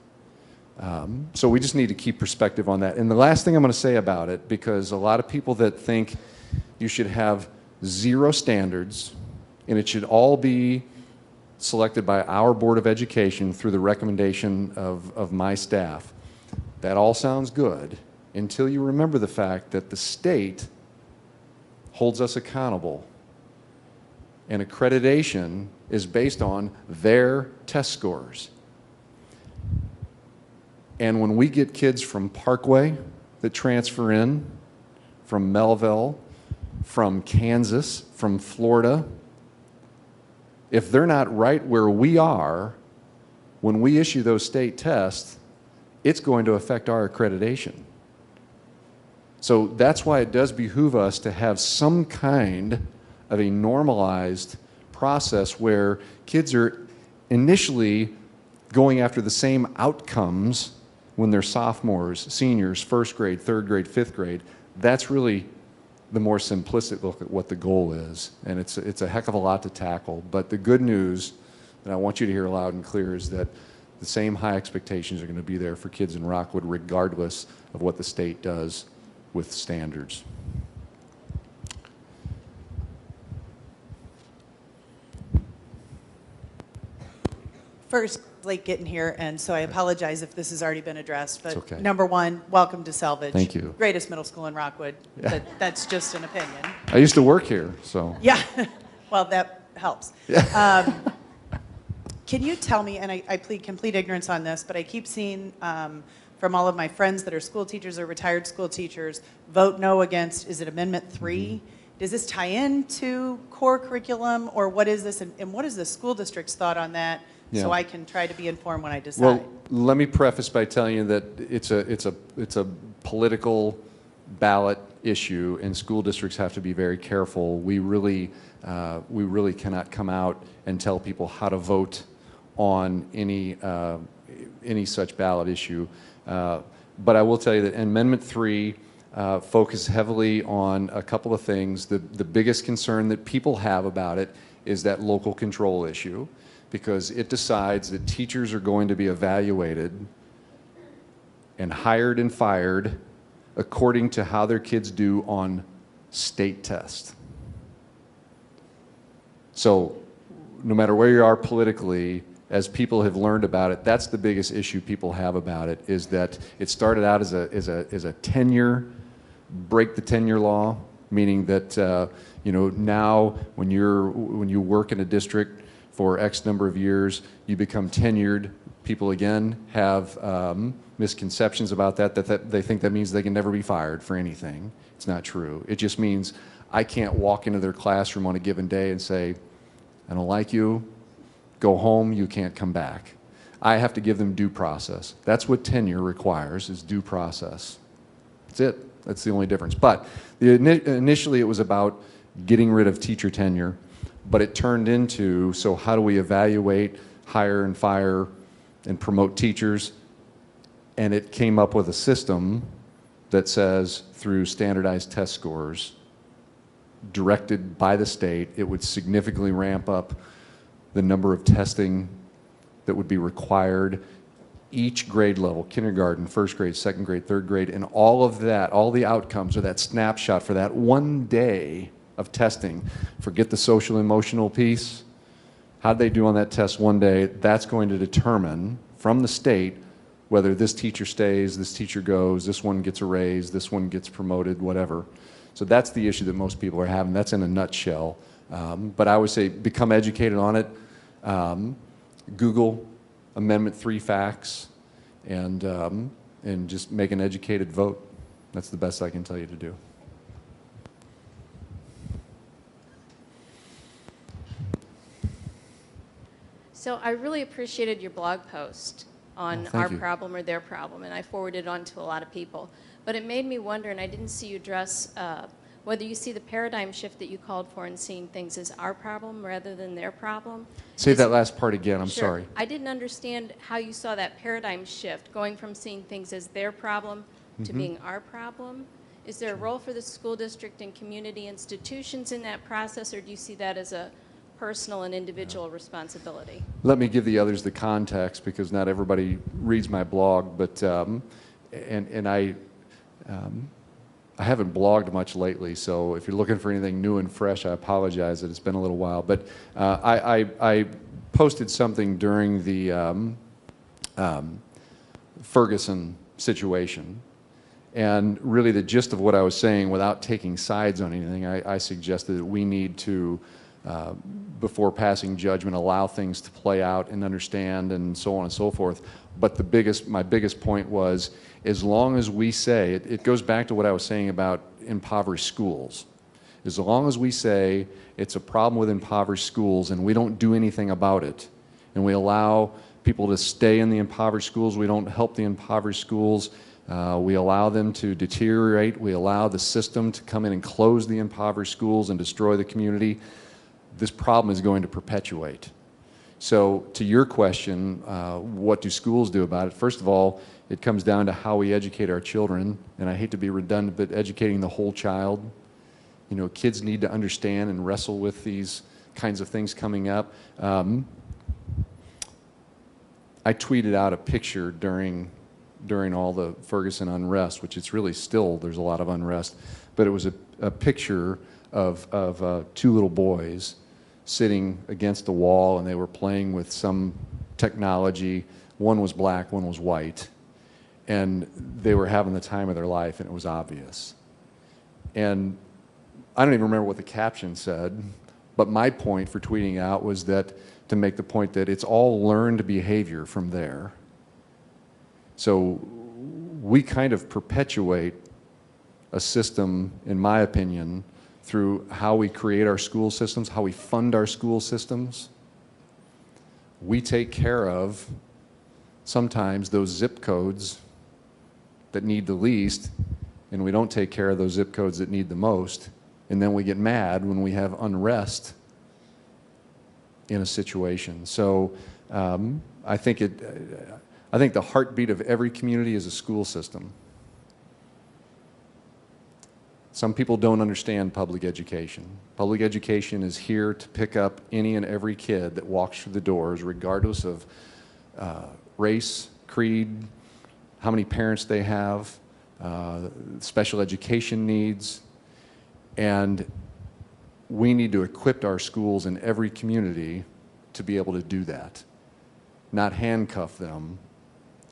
So we just need to keep perspective on that. And the last thing I'm going to say about it, because a lot of people that think you should have 0 standards and it should all be selected by our Board of Education through the recommendation of my staff. That all sounds good until you remember the fact that the state holds us accountable. And accreditation is based on their test scores. And when we get kids from Parkway that transfer in, from Melville, from Kansas, from Florida, if they're not right where we are, when we issue those state tests, it's going to affect our accreditation. So that's why it does behoove us to have some kind of a normalized process where kids are initially going after the same outcomes when they're sophomores, seniors, 1st grade, 3rd grade, 5th grade. That's really the more simplistic look at what the goal is. And it's a heck of a lot to tackle. But the good news that I want you to hear loud and clear is that the same high expectations are going to be there for kids in Rockwood regardless of what the state does with standards. First, late getting here, and so I apologize if this has already been addressed. But okay. Number 1, welcome to Selvidge. Thank you. Greatest middle school in Rockwood. Yeah. That's just an opinion. I used to work here, so. Yeah, well, that helps. Yeah. Can you tell me, and I plead complete ignorance on this, but I keep seeing from all of my friends that are school teachers or retired school teachers, vote no against, is it Amendment 3? Mm-hmm. Does this tie into core curriculum, or what is this, and what is the school district's thought on that? Yeah. So I can try to be informed when I decide. Well, let me preface by telling you that it's a political ballot issue, and school districts have to be very careful. We really cannot come out and tell people how to vote on any such ballot issue. But I will tell you that Amendment 3 focuses heavily on a couple of things. The biggest concern that people have about it is that local control issue, because it decides that teachers are going to be evaluated and hired and fired according to how their kids do on state tests. So no matter where you are politically, as people have learned about it, that's the biggest issue people have about it, is that it started out as a tenure, break the tenure law, meaning that now when you work in a district for X number of years, you become tenured. People, again, have misconceptions about that they think that means they can never be fired for anything. It's not true. It just means I can't walk into their classroom on a given day and say, I don't like you, go home, you can't come back. I have to give them due process. That's what tenure requires, is due process. That's it. That's the only difference. But initially it was about getting rid of teacher tenure, but it turned into, so how do we evaluate, hire and fire and promote teachers? And it came up with a system that says through standardized test scores directed by the state, it would significantly ramp up the number of testing that would be required each grade level, kindergarten, first grade, second grade, third grade, and all of that, all the outcomes of that snapshot for that one day of testing. Forget the social emotional piece. How'd they do on that test one day? That's going to determine from the state whether this teacher stays, this teacher goes, this one gets a raise, this one gets promoted, whatever. So that's the issue that most people are having. That's in a nutshell. But I would say become educated on it. Google Amendment 3 facts and just make an educated vote. That's the best I can tell you to do. So I really appreciated your blog post on thank our you. problem or their problem, and I forwarded it on to a lot of people. But it made me wonder, and I didn't see you address whether you see the paradigm shift that you called for in seeing things as our problem rather than their problem. Say that last part again, I'm Sure. sorry. I didn't understand how you saw that paradigm shift, going from seeing things as their problem to being our problem. Is there a role for the school district and community institutions in that process, or do you see that as a personal and individual responsibility? Let me give the others the context because not everybody reads my blog, but I haven't blogged much lately, so if you're looking for anything new and fresh, I apologize that it's been a little while. But I posted something during the Ferguson situation, and really the gist of what I was saying, without taking sides on anything, I suggested that we need to, before passing judgment, allow things to play out and understand and so on and so forth. But my biggest point was, as long as we say, it goes back to what I was saying about impoverished schools. As long as we say it's a problem with impoverished schools and we don't do anything about it, and we allow people to stay in the impoverished schools, we don't help the impoverished schools, we allow them to deteriorate, we allow the system to come in and close the impoverished schools and destroy the community, this problem is going to perpetuate. So to your question, what do schools do about it? First of all, it comes down to how we educate our children, and I hate to be redundant, but educating the whole child. You know, kids need to understand and wrestle with these kinds of things coming up. I tweeted out a picture during all the Ferguson unrest, which it's really still, there's a lot of unrest, but it was a picture of two little boys sitting against a wall, and they were playing with some technology. One was black, one was white, and they were having the time of their life, and it was obvious. And I don't even remember what the caption said, but my point for tweeting out was that to make the point that it's all learned behavior from there. So we kind of perpetuate a system, in my opinion, through how we create our school systems, how we fund our school systems. We take care of sometimes those zip codes that need the least, and we don't take care of those zip codes that need the most, and then we get mad when we have unrest in a situation. So I think the heartbeat of every community is a school system. Some people don't understand public education. Public education is here to pick up any and every kid that walks through the doors, regardless of race, creed, how many parents they have, special education needs, and we need to equip our schools in every community to be able to do that, not handcuff them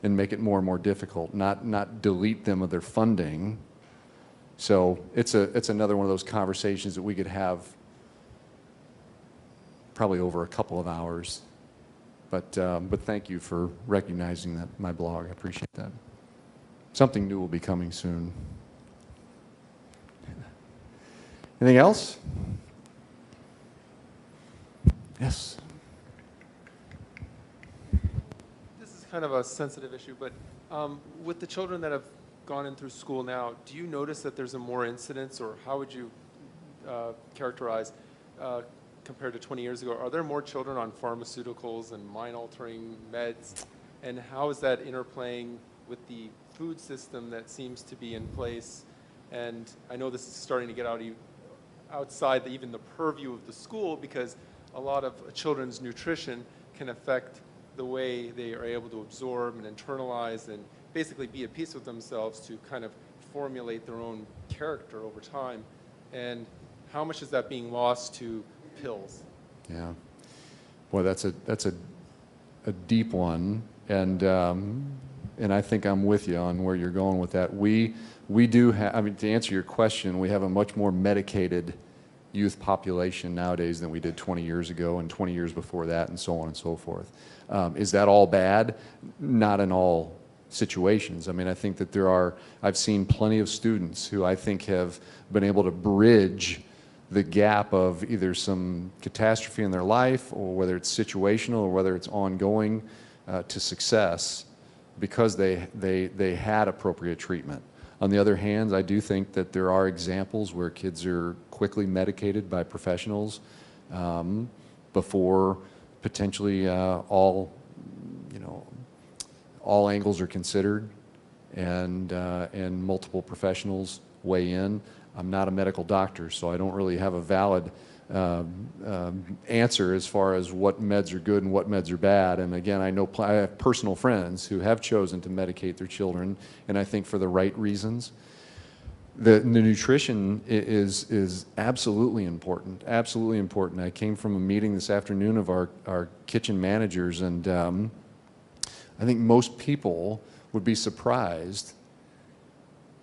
and make it more and more difficult, not delete them of their funding. So it's another one of those conversations that we could have probably over a couple of hours. But thank you for recognizing that my blog. I appreciate that. Something new will be coming soon. Anything else? Yes. This is kind of a sensitive issue, but with the children that have gone in through school now, do you notice that there's a more incidence, or how would you characterize compared to 20 years ago? Are there more children on pharmaceuticals and mind-altering meds, and how is that interplaying with the food system that seems to be in place, and I know this is starting to get outside even the purview of the school, because a lot of children's nutrition can affect the way they are able to absorb and internalize and basically be at peace with themselves to kind of formulate their own character over time. And how much is that being lost to pills? Yeah. Boy, that's a deep one, and I think I'm with you on where you're going with that. We do have, I mean, to answer your question, we have a much more medicated youth population nowadays than we did 20 years ago and 20 years before that, and so on and so forth. Is that all bad? Not in all situations. I mean, I think that I've seen plenty of students who I think have been able to bridge the gap of either some catastrophe in their life, or whether it's situational or whether it's ongoing, to success because they had appropriate treatment. On the other hand, I do think that there are examples where kids are quickly medicated by professionals before potentially all angles are considered, and multiple professionals weigh in. I'm not a medical doctor, so I don't really have a valid answer as far as what meds are good and what meds are bad. And again, I have personal friends who have chosen to medicate their children, and I think for the right reasons. The nutrition is absolutely important, absolutely important. I came from a meeting this afternoon of our kitchen managers, and I think most people would be surprised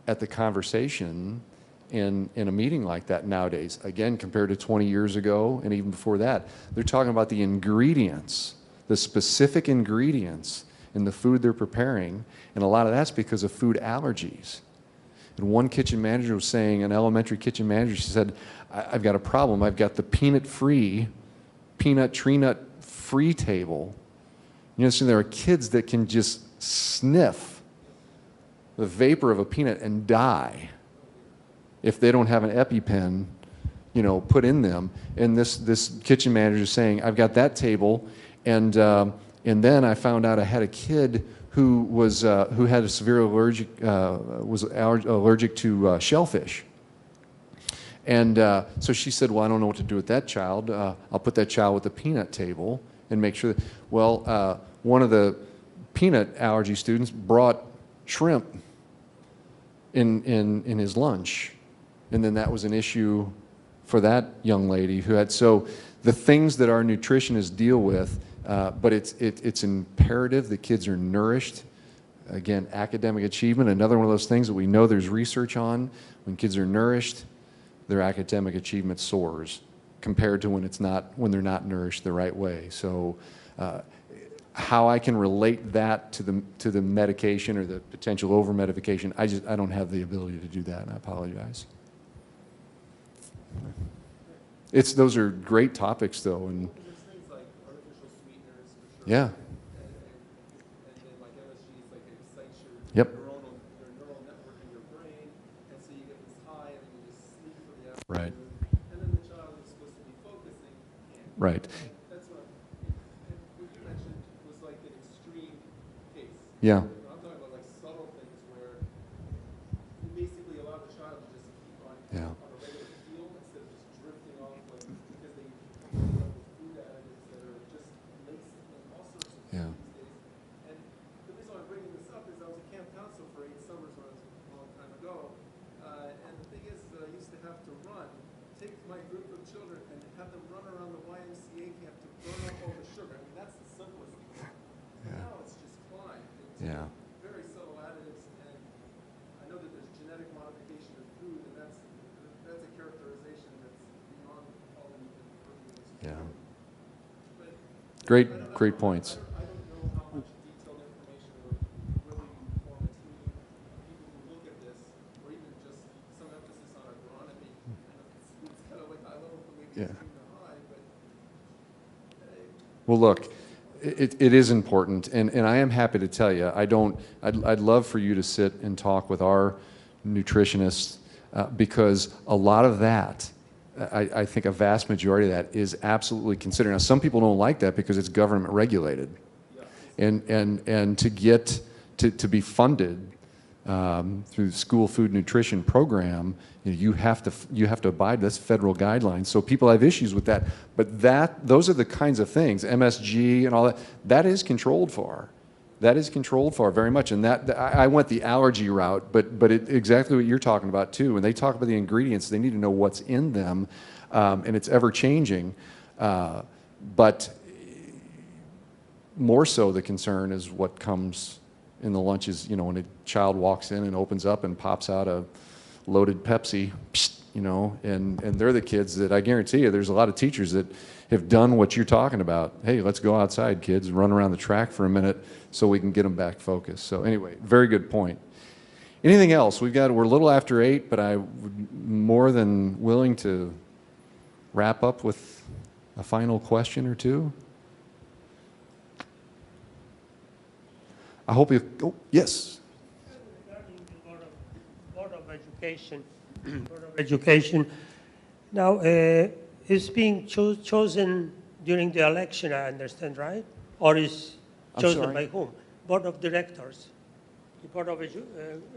at the conversation in a meeting like that nowadays. Again, compared to 20 years ago and even before that, they're talking about the ingredients, the specific ingredients in the food they're preparing, and a lot of that's because of food allergies. And one kitchen manager was saying, an elementary kitchen manager, she said, I've got a problem. I've got the peanut-free, tree nut free table. You know, so there are kids that can just sniff the vapor of a peanut and die if they don't have an EpiPen, put in them. And this kitchen manager is saying, I've got that table, and then I found out I had a kid who had a severe allergic to shellfish. And so she said, well, I don't know what to do with that child. I'll put that child with the peanut table and make sure that, well, one of the peanut allergy students brought shrimp in his lunch. And then that was an issue for that young lady who had, so the things that our nutritionists deal with, but it's imperative that kids are nourished. Again, academic achievement, another one of those things that we know there's research on. When kids are nourished, their academic achievement soars compared to when they're not nourished the right way. So how I can relate that to the medication or the potential over-medication, I don't have the ability to do that, and I apologize. Those are great topics, though, and There's things like artificial sweeteners, for sure. yeah. And then like MSGs, like it excites your Yep. neural network in your brain, and so you get this high, and then you just sleep for the afternoon. Right. And then the child is supposed to be focusing. And Right. That's what you mentioned was like an extreme case. Yeah. I'm talking about like subtle things where you basically allow the child to just keep on Yeah. a regular feel instead of just drifting off, like because they come up with food additives that are just laced in all sorts of Yeah. things these days. And the reason why I'm bringing this up is I was a camp counselor for 8 summers when I was a long time ago, and the thing is that I used to have to take my group of children and have them run around the YMCA camp to burn up all the sugar. I mean, that's the simplest thing. Yeah. Now it's just climb. It's Yeah. very subtle additives, and I know that there's genetic modification of food, and that's a characterization that's beyond all the purview. Yeah. But Great points. I don't know how much detailed information or whether you form a team of people who look at this, or even just some emphasis on agronomy. It's kind of like high level for maybe Yeah. extreme to high, but Well, look, it is important, and I am happy to tell you, I'd love for you to sit and talk with our nutritionists, because a lot of that, I think a vast majority of that is absolutely considered. Now, some people don't like that because it's government regulated. And to get to be funded through the school food nutrition program, you have to abide. That's federal guidelines. So people have issues with that. But those are the kinds of things, MSG and all that. That is controlled for. That is controlled for very much. And I went the allergy route, but exactly what you're talking about too. When they talk about the ingredients, they need to know what's in them, and it's ever changing. But more so, the concern is what comes in the lunches. When a child walks in and opens up and pops out a loaded Pepsi, and they're the kids that I guarantee you, there's a lot of teachers that have done what you're talking about. Hey, let's go outside, kids, and run around the track for a minute so we can get them back focused. So anyway, very good point. Anything else? We're a little after 8, but I'm more than willing to wrap up with a final question or two. I hope you, yes. Regarding the Board of Education, Board of Education, now it's being chosen during the election, I understand, right? Or is chosen by whom? Board of Directors, the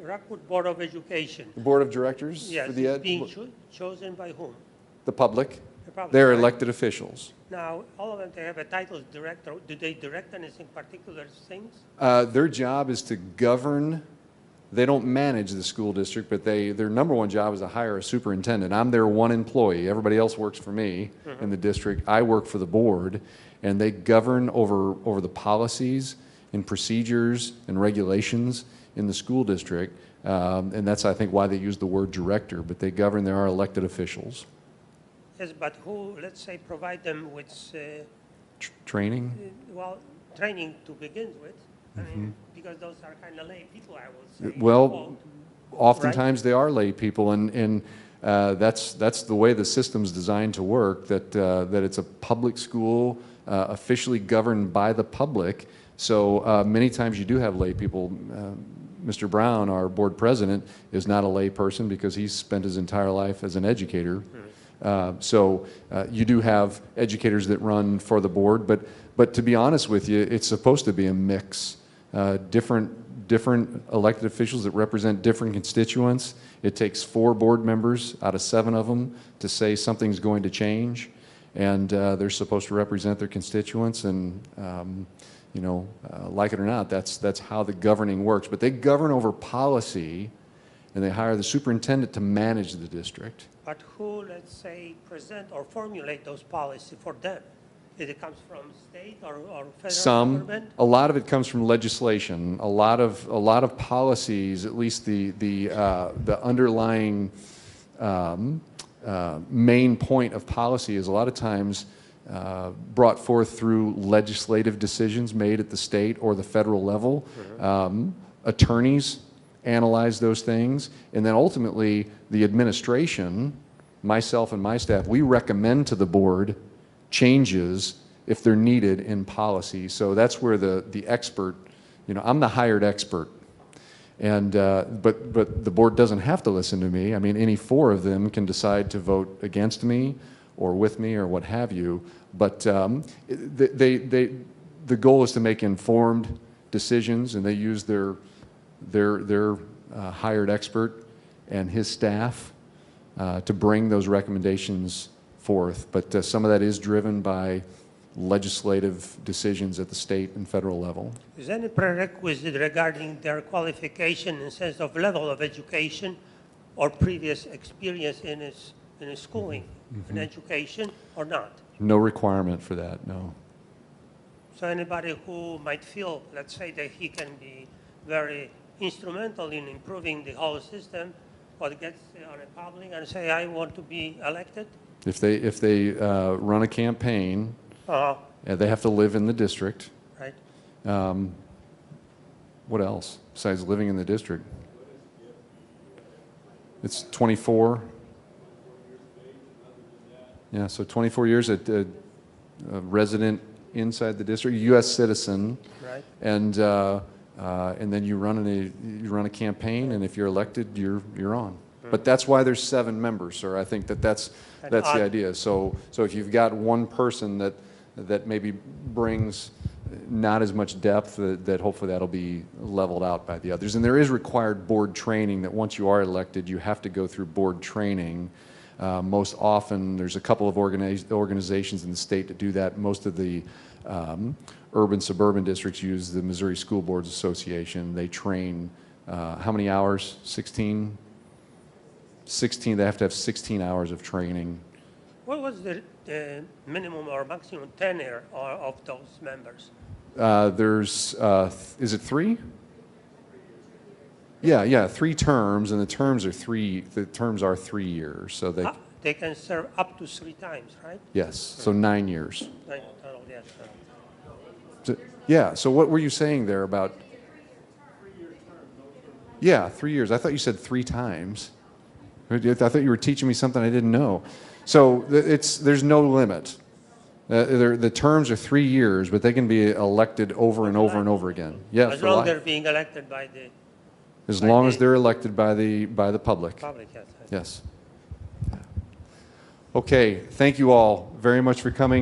Rockwood Board of Education. The Board of Directors? Yes, for the being chosen by whom? The public. The public, They're right? elected officials. Now, all of them, they have a title as director. Do they direct anything particular things? Their job is to govern. They don't manage the school district, but their number one job is to hire a superintendent. I'm their one employee. Everybody else works for me in the district. I work for the board, and they govern over the policies and procedures and regulations in the school district. And that's, I think, why they use the word director, but they govern. There are elected officials. Yes, but who, let's say, provide them with Training? well, training to begin with? I mean, because those are kind of lay people, I would say. Well, oftentimes they are lay people, and that's the way the system's designed to work, that it's a public school, officially governed by the public. So many times you do have lay people. Mr. Brown, our board president, is not a lay person because he's spent his entire life as an educator. So you do have educators that run for the board, but to be honest with you, it's supposed to be a mix. Different elected officials that represent different constituents. It takes 4 board members out of 7 of them to say something's going to change, and they're supposed to represent their constituents. And like it or not, that's how the governing works. But they govern over policy, and they hire the superintendent to manage the district. But who, let's say, present or formulate those policies for them? It comes from state or federal government? A lot of it comes from legislation. A lot of policies, at least the underlying main point of policy, is a lot of times brought forth through legislative decisions made at the state or the federal level. Attorneys analyze those things, and then ultimately the administration, myself and my staff, we recommend to the board changes if they're needed in policy. So that's where the expert, I'm the hired expert, and but the board doesn't have to listen to me. I mean, any 4 of them can decide to vote against me or with me or what have you. But the goal is to make informed decisions, and they use their hired expert and his staff to bring those recommendations forth. But some of that is driven by legislative decisions at the state and federal level. Is there any prerequisite regarding their qualification in the sense of level of education or previous experience in a schooling and education, or not? No requirement for that, no. So anybody who might feel, let's say, that he can be very instrumental in improving the whole system, or gets on a public and say, I want to be elected? If they run a campaign, they have to live in the district. Right. What else besides living in the district? It's 24. Yeah, so 24 years a resident inside the district, U.S. citizen. Right. And then you run a campaign, and if you're elected, you're on. But that's why there's 7 members, sir. I think that's the idea. So if you've got one person that maybe brings not as much depth, that hopefully that'll be leveled out by the others. And there is required board training that once you are elected, you have to go through board training. Most often, there's a couple of organizations in the state that do that. Most of the urban suburban districts use the Missouri School Boards Association. They train how many hours? 16? 16. They have to have 16 hours of training. What was the minimum or maximum tenure of those members? Is it 3? Yeah, 3 terms, and the terms are 3 years. So They can serve up to 3 times, right? yes, so 9 years. Total, yes. So, yeah, so what were you saying there about? Yeah, 3 years. I thought you said 3 times. I thought you were teaching me something I didn't know. So there's no limit. The terms are 3 years, but they can be elected over and over and over again. Yes, As for long life. as they're being elected by the As long as they're elected by the public. public, yes. Yes. Okay, thank you all very much for coming.